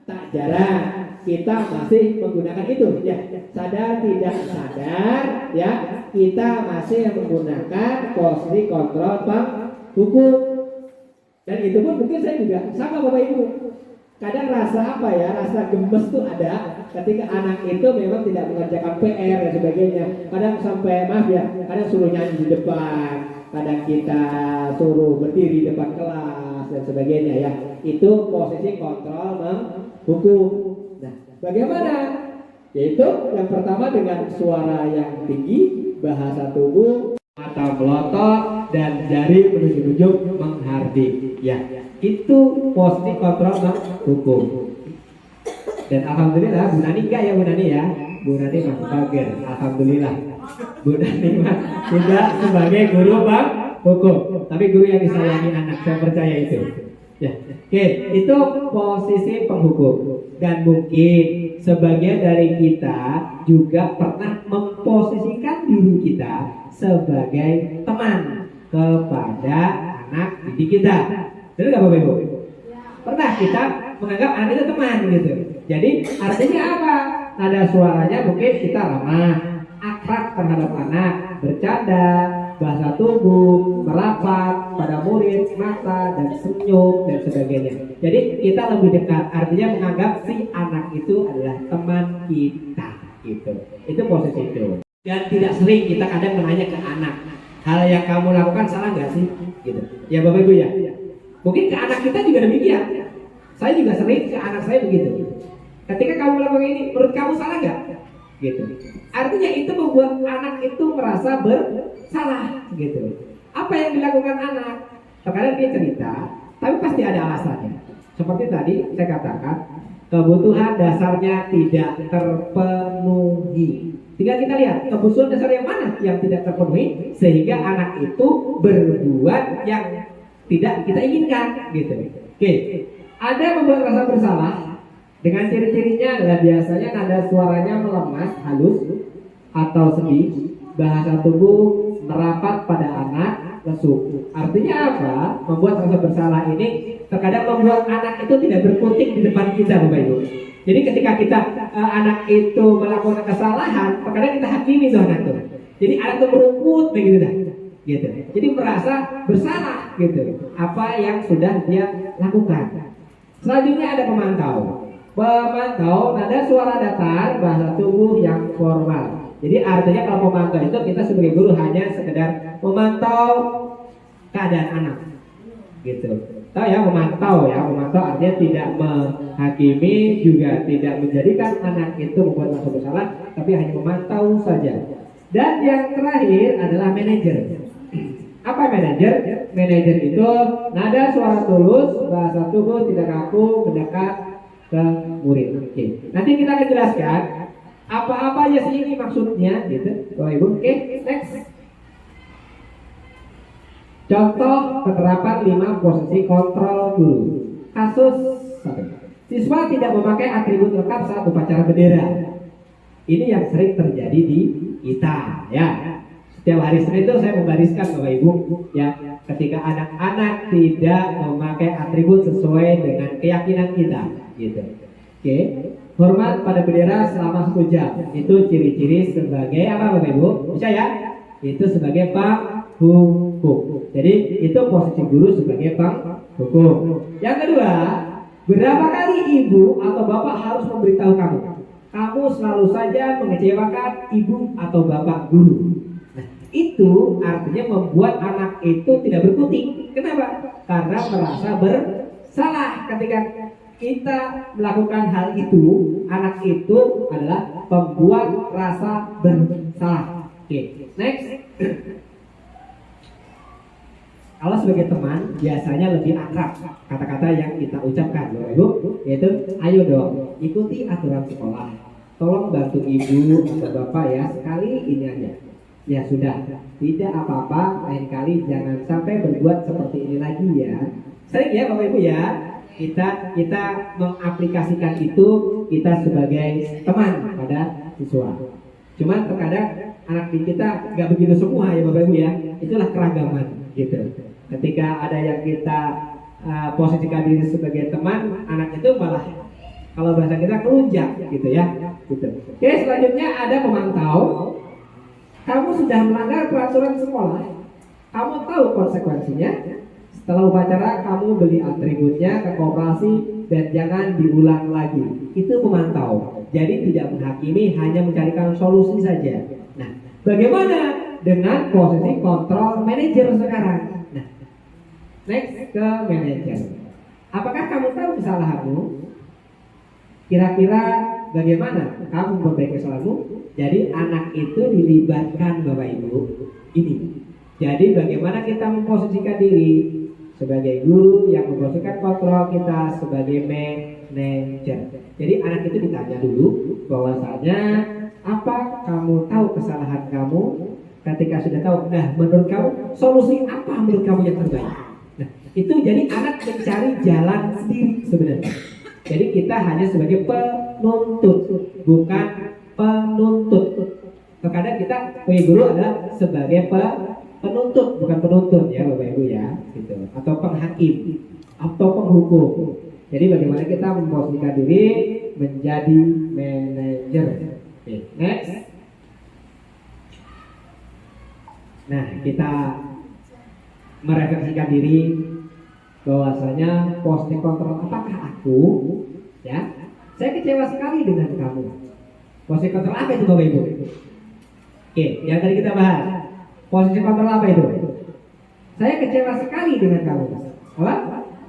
Tak jarang kita masih menggunakan itu ya, sadar tidak sadar ya, kita masih menggunakan posisi kontrol hukum. Dan itu pun mungkin saya juga sama Bapak Ibu. Kadang rasa apa ya, rasa gemes tuh ada ketika anak itu memang tidak mengerjakan PR dan sebagainya. Kadang sampai maaf ya, kadang suruh nyanyi di depan, kadang kita suruh berdiri di depan kelas dan sebagainya ya. Itu posisi kontrol hukum. Nah, bagaimana? Yaitu yang pertama dengan suara yang tinggi, bahasa tubuh, mata melotot, dan jari menunjuk-nunjuk menghardik. Ya, itu posisi kontrol hukum. Dan alhamdulillah Bu Nani enggak ya Bu Nani ya? Bu Nani masih pager. Alhamdulillah. Bu Nani tidak sebagai guru hukum, tapi guru yang disayangi anak. Saya percaya itu. Ya, oke, itu posisi penghukum. Dan mungkin sebagian dari kita juga pernah memposisikan diri kita sebagai teman kepada anak didik kita. Benar nggak Bapak Ibu? Pernah kita menganggap anak itu teman gitu. Jadi artinya apa? Nada suaranya mungkin kita ramah, atrak terhadap anak, bercanda, bahasa tubuh, merapat pada murid, mata, dan senyum, dan sebagainya. Jadi kita lebih dekat, artinya menganggap si anak itu adalah teman kita, gitu. Itu posisi itu. Dan tidak sering kita kadang menanya ke anak, hal yang kamu lakukan salah nggak sih? Gitu. Ya Bapak Ibu ya. Mungkin ke anak kita juga demikian. Saya juga sering ke anak saya begitu. Ketika kamu melakukan ini, menurut kamu salah nggak? Gitu. Artinya itu membuat anak itu merasa bersalah, gitu. Apa yang dilakukan anak? Terkadang dia cerita, tapi pasti ada alasannya. Seperti tadi saya katakan, kebutuhan dasarnya tidak terpenuhi. Tinggal kita lihat kebutuhan dasar yang mana yang tidak terpenuhi sehingga anak itu berbuat yang tidak kita inginkan, gitu. Oke. Ada membuat rasa bersalah. Dengan ciri-cirinya adalah biasanya nada suaranya melemah, halus, atau sedih, bahasa tubuh merapat pada anak, lesu. Artinya apa? Membuat rasa bersalah ini terkadang membuat anak itu tidak berkutik di depan kita, Bapak Ibu. Jadi ketika kita anak itu melakukan kesalahan, terkadang kita hakimi tuh anak itu. Jadi anak itu merungkut begitu dah, gitu. Jadi merasa bersalah, gitu. Apa yang sudah dia lakukan. Selanjutnya ada pemantau. Pemantau nada suara datar, bahasa tubuh yang formal. Jadi artinya kalau pemantau itu kita sebagai guru hanya sekedar memantau keadaan anak, gitu. Tahu ya, memantau artinya tidak menghakimi, juga tidak menjadikan anak itu membuat rasa bersalah, tapi hanya memantau saja. Dan yang terakhir adalah manajer. Apa manajer? Manajer itu nada suara tulus, bahasa tubuh tidak kaku, mendekat ke murid. Oke. Nanti kita akan jelaskan apa-apa aja sih ini maksudnya, gitu, Bapak Ibu. Oke, next. Contoh penerapan 5 posisi kontrol guru. Kasus 1. Siswa tidak memakai atribut lengkap saat upacara bendera. Ini yang sering terjadi di kita, ya. Setiap hari Senin itu saya membariskan Bapak Ibu, ya, ketika anak-anak tidak memakai atribut sesuai dengan keyakinan kita, gitu. Oke. Hormat pada bendera selama 1 jam. Itu ciri-ciri sebagai apa, Bapak Ibu? Bisa ya? Itu sebagai penghukum. Jadi itu posisi guru sebagai penghukum. Yang kedua, berapa kali ibu atau bapak harus memberitahu kamu? Kamu selalu saja mengecewakan ibu atau bapak guru. Nah, itu artinya membuat anak itu tidak berkutik. Kenapa? Karena merasa bersalah ketika kita melakukan hal itu. Anak itu adalah pembuat rasa bersalah. Oke, next. Kalau sebagai teman biasanya lebih akrab kata-kata yang kita ucapkan, Bapak Ibu, yaitu ayo dong ikuti aturan sekolah, tolong bantu ibu atau bapak ya, sekali ini aja. Ya sudah, tidak apa-apa, lain kali jangan sampai berbuat seperti ini lagi ya. Sering ya Bapak Ibu ya, kita mengaplikasikan itu kita sebagai teman pada siswa. Cuman terkadang anak kita nggak begitu semua ya Bapak Ibu ya, itulah keragaman, gitu. Ketika ada yang kita posisikan diri sebagai teman, anak itu malah kalau bahasa kita kelunjak, gitu ya, gitu. Oke, selanjutnya ada pemantau. Kamu sudah melanggar peraturan sekolah, kamu tahu konsekuensinya. Setelah upacara kamu beli atributnya ke koperasi dan jangan diulang lagi. Itu pemantau. Jadi tidak menghakimi, hanya mencarikan solusi saja. Nah, bagaimana dengan posisi kontrol manajer sekarang? Nah, next ke manajer. Apakah kamu tahu kesalahanmu? Kira-kira bagaimana kamu memperbaiki kesalahanmu? Jadi anak itu dilibatkan Bapak Ibu ini. Jadi bagaimana kita memposisikan diri sebagai guru yang memposisikan kontrol kita sebagai manajer. Jadi anak itu ditanya dulu bahwasanya apa kamu tahu kesalahan kamu? Ketika sudah tahu, nah menurut kamu solusi apa menurut kamu yang terbaik? Nah, itu jadi anak mencari jalan sendiri sebenarnya. Jadi kita hanya sebagai penuntut, bukan penuntut. Terkadang kita sebagai guru adalah sebagai penuntut, bukan penuntut ya Bapak Ibu ya, gitu. Atau penghakim, atau penghukum. Jadi bagaimana kita memposisikan diri menjadi manajer. Oke, next. Nah, kita merefleksikan diri bahwasanya posting kontrol apakah aku, ya, saya kecewa sekali dengan kamu. Posting kontrol apa itu Bapak Ibu? Oke, yang tadi kita bahas. Posting kontrol apa itu? Saya kecewa sekali dengan kamu. Apa?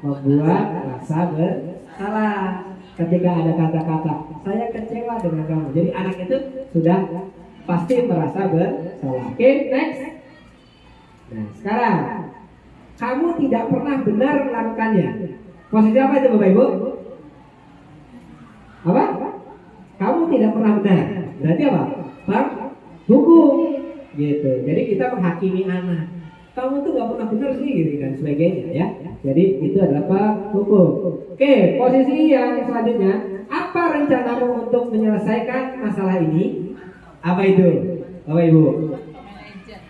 Membuat rasa bersalah. Ketika ada kata-kata saya kecewa dengan kamu, jadi anak itu sudah pasti merasa bersalah. Oke, next. Nah, sekarang kamu tidak pernah benar melakukannya. Posisi apa itu Bapak Ibu? Apa? Kamu tidak pernah benar. Berarti apa? Bang, hukum. Gitu. Jadi kita menghakimi anak. Kamu tuh gak pernah benar sih, gitu kan sebagainya, ya. Jadi itu adalah apa? Hukum. Oke, posisi yang selanjutnya, apa rencanamu untuk menyelesaikan masalah ini? Apa itu, Bapak Ibu?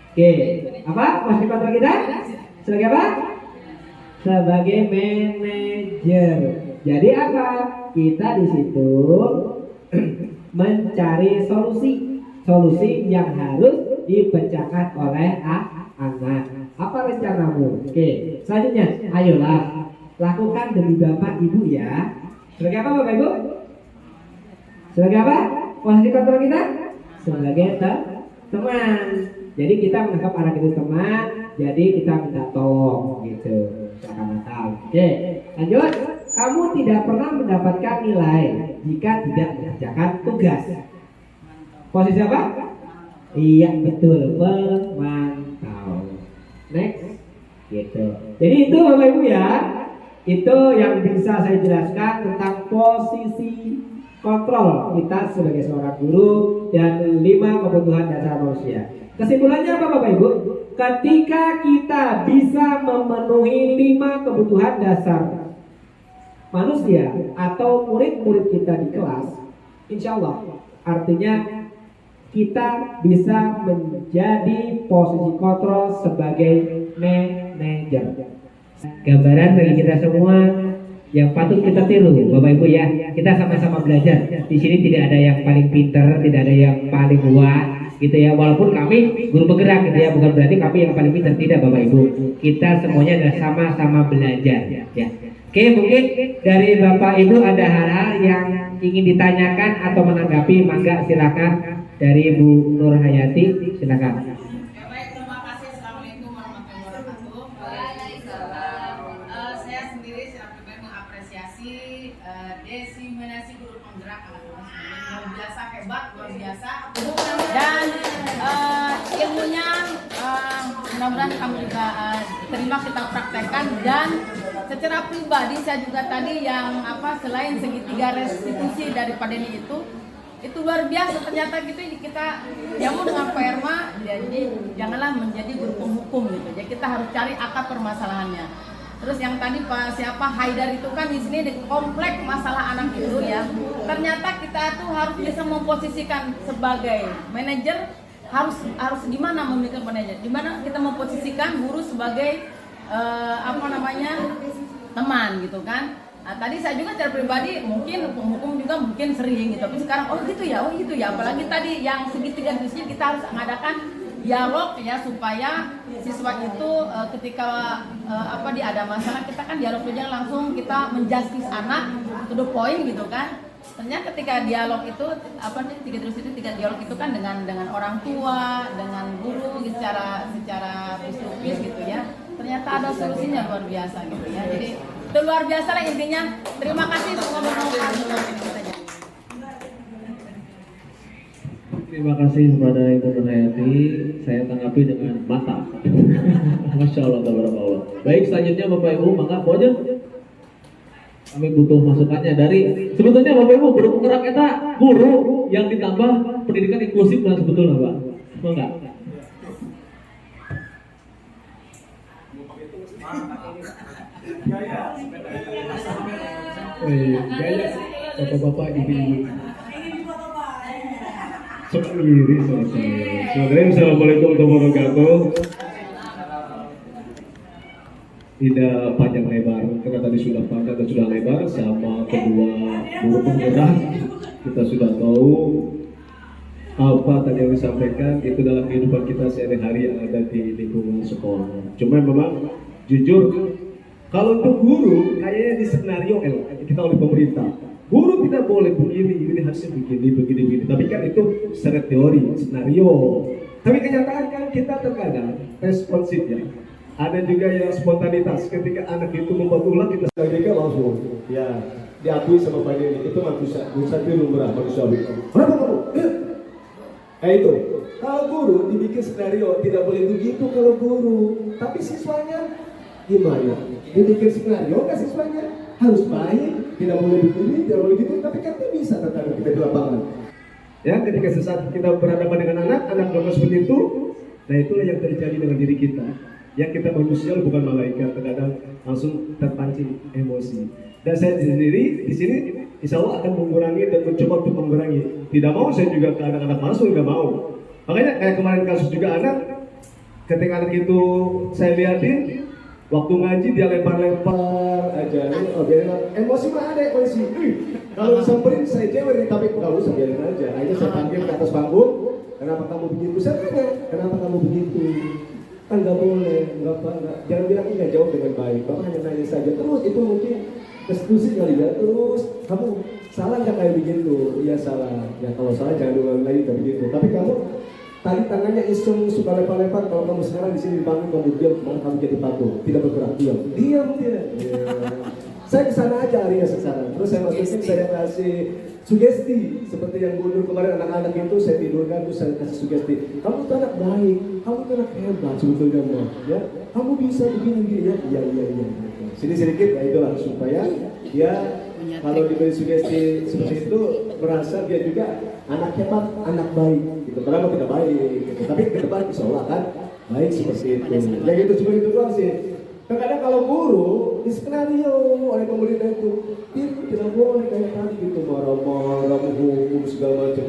Oke, apa? Posisi kontrol kita? Sebagai apa? Sebagai manajer. Jadi apa? Kita di situ mencari solusi yang harus dipecahkan oleh anak. Apa rencanamu? Oke, selanjutnya, ayolah lakukan demi Bapak Ibu ya. Sebagai apa Bapak Ibu? Sebagai apa? Posisi kontrol kita? Sebagai teman. Jadi kita menganggap anak itu teman, jadi kita minta tolong gitu. Seakan-akan. Oke, lanjut. Kamu tidak pernah mendapatkan nilai jika tidak mengerjakan tugas. Posisi apa? Iya betul, pemantau. Next, gitu. Jadi itu Bapak Ibu ya, itu yang bisa saya jelaskan tentang posisi kontrol kita sebagai seorang guru dan 5 kebutuhan dasar manusia. Kesimpulannya apa Bapak Ibu? Ketika kita bisa memenuhi 5 kebutuhan dasar manusia atau murid-murid kita di kelas, insya Allah artinya kita bisa menjadi posisi kontrol sebagai manajer. Gambaran bagi kita semua yang patut kita tiru, Bapak Ibu ya. Kita sama-sama belajar. Di sini tidak ada yang paling pinter, tidak ada yang paling kuat, gitu ya. Walaupun kami guru bergerak, gitu ya, bukan berarti kami yang paling pinter, tidak Bapak Ibu. Kita semuanya adalah sama-sama belajar, ya. Oke, mungkin dari Bapak Ibu ada hal-hal yang ingin ditanyakan atau menanggapi, mangga silakan. Dari Bu Nur Hayati, silakan. Baik, terima kasih. Assalamualaikum warahmatullahi wabarakatuh. Waalaikumsalam. Saya sendiri secara pribadi mengapresiasi desiminasi guru penggerak luar biasa, hebat, luar biasa. Dan ilmunya mudah-mudahan kami juga terima, kita praktekkan. Dan secara pribadi saya juga tadi yang selain segitiga restitusi daripada ini itu luar biasa. Ternyata gitu kita jamu dengan PRMA, jadi janganlah menjadi guru penghukum gitu. Jadi kita harus cari akar permasalahannya. Terus yang tadi Pak Haidar itu kan di sini di kompleks masalah anak itu ya. Ternyata kita tuh harus bisa memposisikan sebagai manajer, harus gimana memiliki manajer? Gimana kita memposisikan guru sebagai teman gitu kan? Nah, tadi saya juga secara pribadi mungkin penghukum juga mungkin sering gitu, tapi sekarang oh gitu ya, apalagi tadi yang segitiga diskusinya kita harus mengadakan dialog ya, supaya siswa itu ketika ada masalah kita kan dialog aja langsung, kita menjustice anak to the point gitu kan. Ternyata ketika dialog itu tiga dialog itu kan dengan orang tua, dengan guru secara face-to-face gitu ya. Ternyata ada solusinya luar biasa gitu ya. Jadi itu luar biasa lah intinya. Terima kasih semua bermanfaat. Terima kasih kepada Ibu Nur Hayati. Saya tanggapi dengan mantap. Masya Allah, tabarakallah. Baik, selanjutnya Bapak Ibu, maka Bu aja. Kami butuh masukannya dari sebetulnya Bapak Ibu guru penggerak kita guru yang ditambah pendidikan inklusif dan sebetulnya Pak. Enggak? Gaya bapak-bapak ibu-ibu. Sendiri selesai. Assalamualaikum warahmatullahi wabarakatuh. Tidak panjang lebar, karena tadi sudah panjang dan sudah lebar sama kedua guru penggerak. Kita sudah tahu apa tadi yang disampaikan itu dalam kehidupan kita sehari-hari yang ada di lingkungan sekolah. Cuma memang jujur, kalau untuk guru kayaknya di skenario kita oleh pemerintah, guru tidak boleh begini, ini harusnya begini. Tapi kan itu secara teori, skenario. Tapi kenyataan kan kita terkadang responsif ya. Ada juga yang spontanitas ketika anak itu membuat ulang kita sebagai langsung ya diakui sama Pak Denny itu manusia lumrah manusiawi. Kenapa kamu? Itu kalau guru dibikin skenario tidak boleh begitu kalau guru, tapi siswanya gimana? Dibikin skenario nggak siswanya harus baik, tidak boleh begini, tidak boleh gitu, tapi kan itu bisa terkadang kita di lapangan. Ya, ketika sesaat kita berhadapan dengan anak melakukan seperti itu, nah itulah yang terjadi dengan diri kita. Yang kita manusia bukan malaikat, terkadang langsung terpancing emosi. Dan saya sendiri di sini insya Allah akan mengurangi dan mencoba untuk mengurangi. Tidak mau saya juga ke anak-anak masuk, nggak mau. Makanya kayak kemarin kasus juga anak, ketika anak itu saya lihatin, waktu ngaji dia lempar-lempar aja, emosi mah ada emosi. Kalau disamperin saya cewek, tapi kalau usah biarin aja. Akhirnya saya panggil ke atas panggung, kenapa kamu begitu? Saya tanya, kenapa kamu begitu? Kan nggak boleh, jangan bilang nggak jawab dengan baik. Bapak hanya nanya saja. Terus itu mungkin diskusi kali ya. Terus kamu salah nggak kayak begitu? Iya salah. Ya kalau salah jangan diulang lagi kayak begitu. Tapi kamu tadi tangannya iseng suka lempar-lempar. Kalau kamu sekarang di sini dibangun kamu diam, malah kamu jadi patung, tidak bergerak, diam dia. Saya kesana aja harinya sekarang. Terus saya masukin, saya kasih sugesti seperti yang dulu kemarin anak-anak itu saya tidurkan terus saya kasih sugesti. Kamu tuh anak baik, kamu tuh anak hebat sebetulnya mah, ya. Kamu bisa begini ya. Iya. Sini sedikit ya itulah supaya dia kalau diberi sugesti seperti itu merasa dia juga anak hebat, anak baik. Gitu. Padahal tidak baik, gitu. Tapi ke depan insya Allah kan baik seperti itu. Ya gitu cuma itu doang sih. Kadang-kadang kalau guru di skenario oleh pemerintah itu tidak boleh kayak tadi gitu marah-marah, hukum segala macam.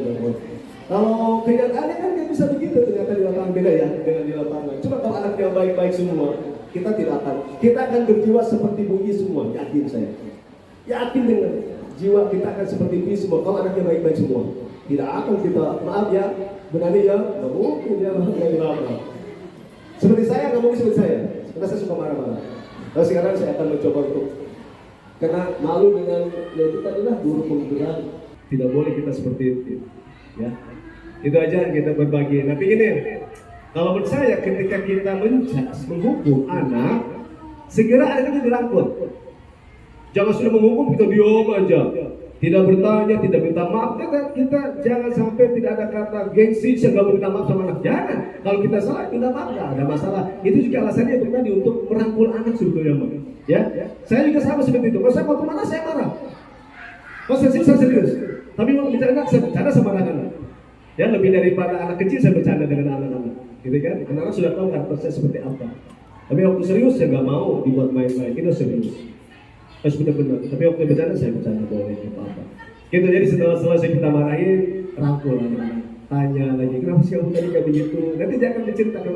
Kalau kenyataannya kan nggak bisa begitu ternyata di lapangan beda ya dengan di lapangan. Cuma kalau anak yang baik-baik semua kita akan berjiwa seperti Bumi semua, yakin saya. Yakin dengan jiwa kita akan seperti Bumi semua kalau anaknya baik-baik semua. Tidak akan kita maaf ya berani ya nggak mungkin ya berani lama. Seperti saya nggak mungkin seperti saya. Karena saya suka marah-marah. Lalu sekarang saya akan mencoba untuk karena malu dengan ya itu tadilah guru penggerak. Tidak boleh kita seperti itu, ya. Itu aja kita berbagi. Tapi ini, kalau menurut saya ketika kita menghukum anak, segera anak itu dirangkul. Jangan sudah menghukum kita diam aja. Tidak bertanya, tidak minta maaf. Kita jangan sampai tidak ada kata gengsi sehingga minta maaf sama anak. Jangan. Kalau kita salah, minta maaf, nggak ada masalah. Itu juga alasannya tadi untuk merangkul anak sebetulnya, ya. Saya juga sama seperti itu. Kalau saya mau kemana, saya marah. Kalau saya serius. Tapi mau bicara anak, saya bercanda sama anak-anak. Ya lebih daripada anak kecil saya bercanda dengan anak-anak. Gitu kan? Anak-anak sudah tahu karakter saya seperti apa. Tapi waktu serius saya nggak mau dibuat main-main. Itu serius. Harus benar-benar, tapi waktu bercanda saya bercanda boleh apa-apa. Gitu, jadi setelah selesai kita marahin, rangkul anak-anak, tanya lagi, kenapa sih kamu tadi kayak begitu? Nanti dia akan menceritakan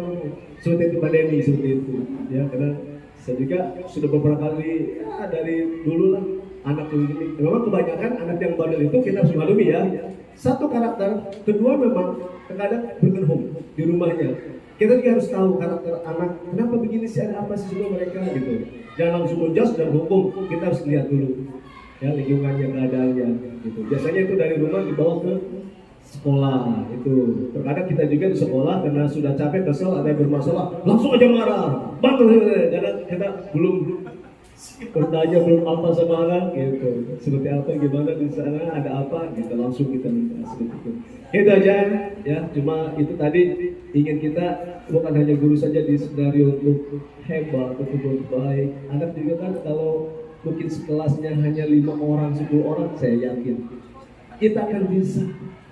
seperti itu Pak Denny, seperti itu. Ya, karena saya juga sudah beberapa kali, ya dari dulu lah, anak ini. Memang kebanyakan anak yang bandel itu kita harus maklumi ya. Satu karakter, kedua memang terkadang berkenhum di rumahnya. Kita juga harus tahu karakter anak, kenapa begini sih, ada apa sih semua mereka gitu. Jangan langsung menjudge dan hukum, kita harus lihat dulu ya lingkungannya, keadaannya gitu. Biasanya itu dari rumah dibawa ke sekolah itu. Terkadang kita juga di sekolah karena sudah capek, kesel, ada yang bermasalah, langsung aja marah, bantu karena kita belum bertanya belum apa sama anak gitu. Seperti apa, gimana di sana, ada apa gitu, langsung kita minta seperti itu. Itu aja ya, cuma itu tadi ingin kita bukan hanya guru saja di skenario untuk hebat, untuk baik. Anak juga kan kalau mungkin sekelasnya hanya 5 orang, 10 orang, saya yakin kita akan bisa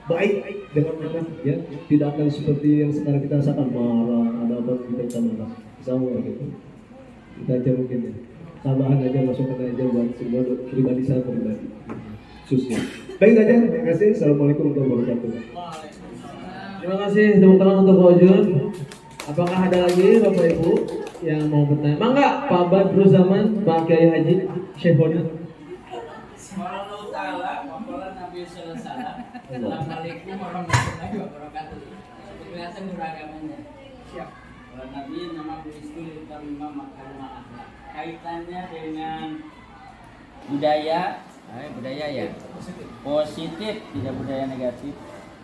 baik dengan anak ya. Tidak akan seperti yang sekarang kita rasakan marah, ada apa kita marah. Sama gitu. Kita aja mungkin ya. Tambahan aja, masukan aja buat semua pribadi saya pribadi. Khususnya. Baik saja, terima kasih. Assalamualaikum warahmatullahi wabarakatuh. Terima kasih, tepuk tangan untuk Pak Ojun. Apakah ada lagi Bapak Ibu yang mau bertanya? Mangga, Pak Badru Zaman, Pak Kiai Haji Syekhona. Assalamualaikum warahmatullahi wabarakatuh. Kelihatan guru agamanya. Siap. Nabi nama Bu Istul Utamima Makarimah Akhlak. Kaitannya dengan budaya ya. Positif, tidak budaya negatif.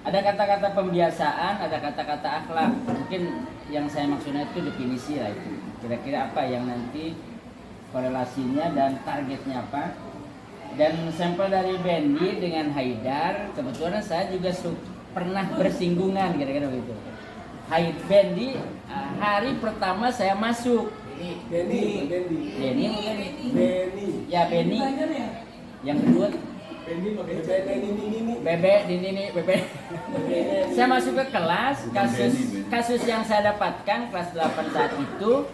Ada kata-kata pembiasaan, ada kata-kata akhlak. Mungkin yang saya maksudnya itu definisi lah itu. Kira-kira apa yang nanti korelasinya dan targetnya apa? Dan sampel dari Bendi dengan Haidar, kebetulan saya juga pernah bersinggungan kira-kira begitu. Bendi hari pertama saya masuk. Benny. Ya Benny. Yang kedua Bebe. Saya masuk ke kelas, kasus yang saya dapatkan kelas 8 saat itu,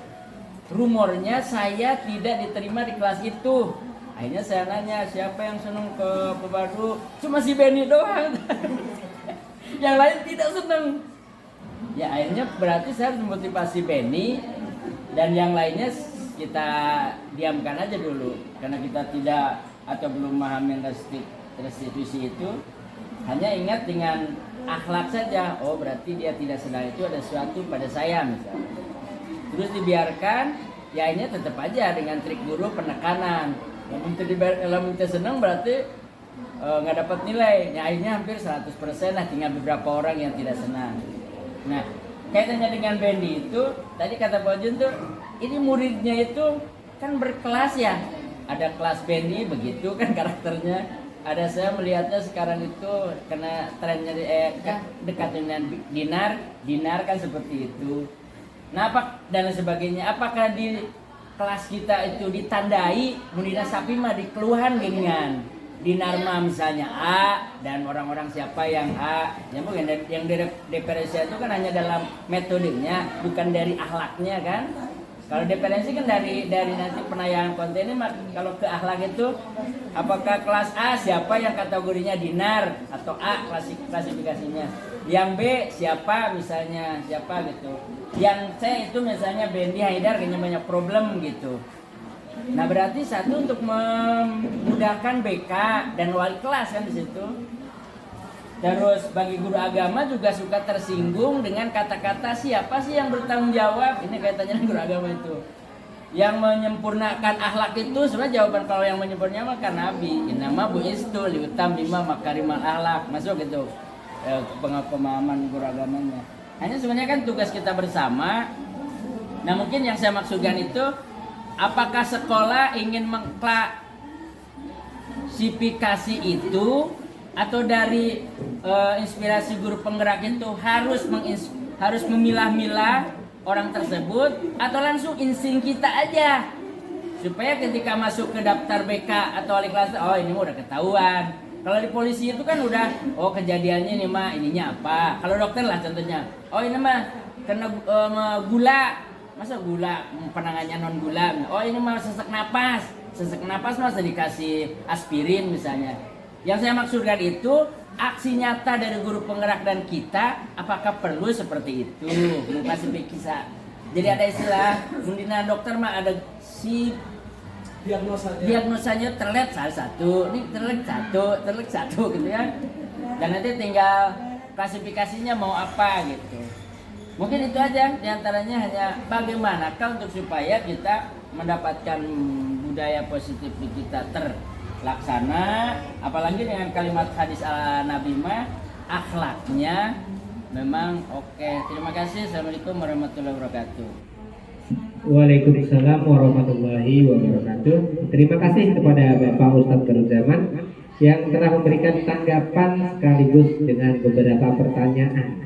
rumornya saya tidak diterima di kelas itu. Akhirnya saya nanya siapa yang senang ke Pebadu, cuma si Benny doang. Yang lain tidak senang. Ya akhirnya berarti saya harus memotivasi Benny dan yang lainnya kita diamkan aja dulu karena kita tidak atau belum memahami restitusi itu. Hanya ingat dengan akhlak saja, oh berarti dia tidak senang, itu ada sesuatu pada saya misalnya. Terus dibiarkan, ya akhirnya tetap aja dengan trik guru penekanan. Kalau minta senang berarti nggak dapat nilai. Ya akhirnya hampir 100% lah, tinggal beberapa orang yang tidak senang. Nah, kaitannya dengan Bendi itu, tadi kata Pak Jun tuh, ini muridnya itu kan berkelas ya. Ada kelas Bendi begitu kan karakternya. Ada saya melihatnya sekarang itu karena trennya dekat dengan Dinar kan seperti itu. Nah, dan sebagainya. Apakah di kelas kita itu ditandai Munina Sapi mah dikeluhan dengan Dinarma misalnya A dan orang-orang siapa yang A, yang bukan yang diferensiasi itu kan hanya dalam metodenya, bukan dari akhlaknya kan. Kalau diferensi kan dari nanti penayangan konten ini, kalau ke akhlak itu apakah kelas A siapa yang kategorinya Dinar atau A klasifikasinya, yang B siapa misalnya siapa gitu, yang C itu misalnya Bendi Haidar kayaknya banyak problem gitu. Nah berarti satu untuk memudahkan BK dan wali kelas kan di situ. Terus bagi guru agama juga suka tersinggung dengan kata-kata siapa sih yang bertanggung jawab. Ini kaitannya dengan guru agama itu. Yang menyempurnakan akhlak itu sebenarnya jawaban kalau yang menyempurnakan Nabi. Innama bu'istu liutammima makarimal akhlak. Masuk gitu pemahaman guru agamanya. Hanya sebenarnya kan tugas kita bersama. Nah mungkin yang saya maksudkan itu, apakah sekolah ingin mengklasifikasi itu atau dari inspirasi guru penggerak itu harus memilah-milah orang tersebut, atau langsung insting kita aja supaya ketika masuk ke daftar BK atau wali kelas, oh ini udah ketahuan. Kalau di polisi itu kan udah, oh kejadiannya ini mah ininya apa. Kalau dokter lah contohnya, oh ini mah kena gula. Masa gula, penanganannya non gula. Oh ini mah sesak napas masa dikasih aspirin misalnya. Yang saya maksudkan itu aksi nyata dari guru penggerak dan kita, apakah perlu seperti itu? Klasifikasi. Jadi ada istilah mundina dokter mah ada si diagnosanya terlet salah satu, ini terlet satu gitu ya. Dan nanti tinggal klasifikasinya mau apa gitu. Mungkin itu aja diantaranya, hanya bagaimanakah untuk supaya kita mendapatkan budaya positif di kita terlaksana, apalagi dengan kalimat hadis Nabi mah akhlaknya memang oke. Terima kasih. Assalamualaikum warahmatullahi wabarakatuh. Waalaikumsalam warahmatullahi wabarakatuh. Terima kasih kepada Bapak Ustadz Garudzaman yang telah memberikan tanggapan sekaligus dengan beberapa pertanyaan.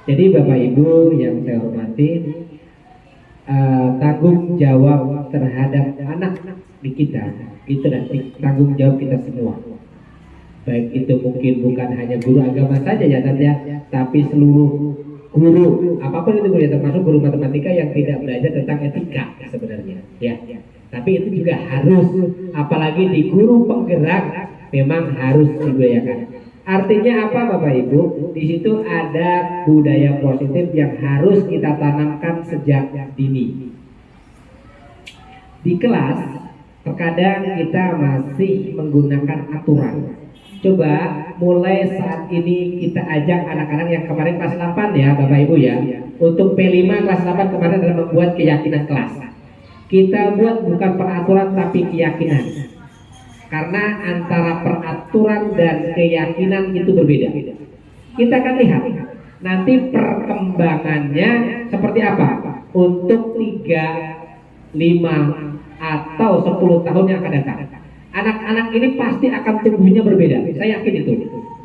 Jadi Bapak Ibu yang saya hormati, tanggung jawab terhadap anak di kita itu nanti tanggung jawab kita semua. Baik itu mungkin bukan hanya guru agama saja ya tapi seluruh guru apapun itu ya, termasuk guru matematika yang tidak belajar tentang etika sebenarnya ya. Tapi itu juga harus, apalagi di guru penggerak memang harus dibudayakan. Artinya apa Bapak Ibu? Di situ ada budaya positif yang harus kita tanamkan sejak dini. Di kelas terkadang kita masih menggunakan aturan. Coba mulai saat ini kita ajak anak-anak yang kemarin kelas 8 ya Bapak Ibu ya. Untuk P5 kelas 8 kemarin adalah membuat keyakinan kelas. Kita buat bukan peraturan tapi keyakinan. Karena antara peraturan dan keyakinan itu berbeda. Kita akan lihat nanti perkembangannya seperti apa untuk 3, 5 atau 10 tahun yang akan datang. Anak-anak ini pasti akan tumbuhnya berbeda. Saya yakin itu.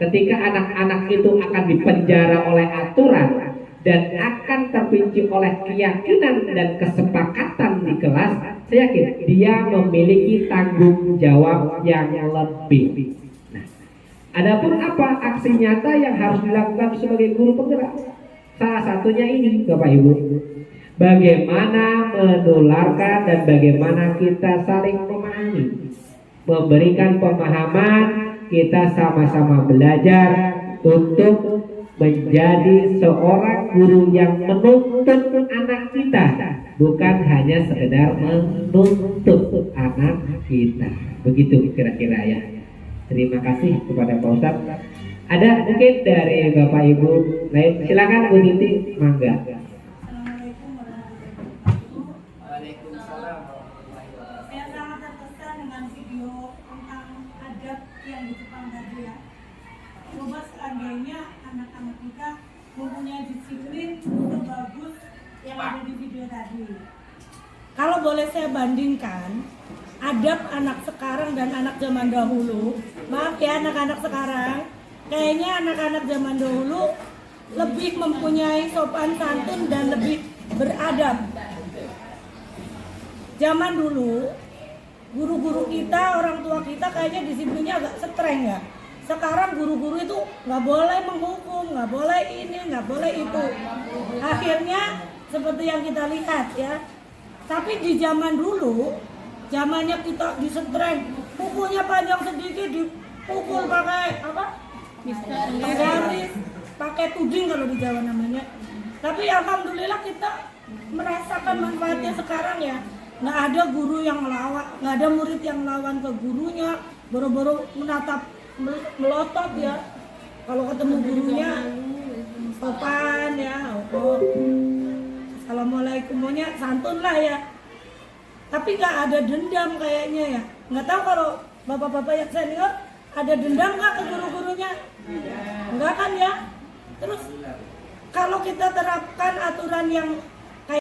Ketika anak-anak itu akan dipenjara oleh aturan dan akan terpinci oleh keyakinan dan kesepakatan di kelas, saya yakin dia memiliki tanggung jawab yang lebih. Nah, adapun apa aksi nyata yang harus dilakukan sebagai guru penggerak? Salah satunya ini, Bapak Ibu. Bagaimana menularkan dan bagaimana kita saling memahami, memberikan pemahaman, kita sama-sama belajar untuk menjadi seorang guru yang menuntut anak kita, bukan hanya sekedar menuntut anak kita. Begitu kira-kira ya. Terima kasih kepada Pak Ustadz. Ada mungkin dari Bapak Ibu lain, silakan Bu Titi, mangga. Saya sangat terkesan dengan video tentang adab yang di Jepang tadi ya. Coba seandainya anak-anak kita mempunyai disiplin sebagus yang ada di video tadi. Kalau boleh saya bandingkan adab anak sekarang dan anak zaman dahulu, maaf ya anak-anak sekarang, kayaknya anak-anak zaman dahulu lebih mempunyai sopan santun dan lebih beradab. Zaman dulu, guru-guru kita, orang tua kita kayaknya disiplinnya agak streng ya. Sekarang guru-guru itu nggak boleh menghukum, nggak boleh ini, nggak boleh itu. Akhirnya seperti yang kita lihat ya. Tapi di zaman dulu, zamannya kita distreng, kukunya panjang sedikit, dipukul pakai apa? Garis, pakai tuding kalau di Jawa namanya. Tapi alhamdulillah kita merasakan manfaatnya sekarang ya. Nggak ada guru yang melawan, nggak ada murid yang melawan ke gurunya, boro-boro menatap melotot ya. Kalau ketemu gurunya sopan ya, assalamualaikum, maunya santun lah ya. Tapi nggak ada dendam kayaknya ya. Nggak tahu kalau bapak-bapak yang senior ada dendam nggak ke guru-gurunya? Nggak kan ya. Terus kalau kita terapkan aturan yang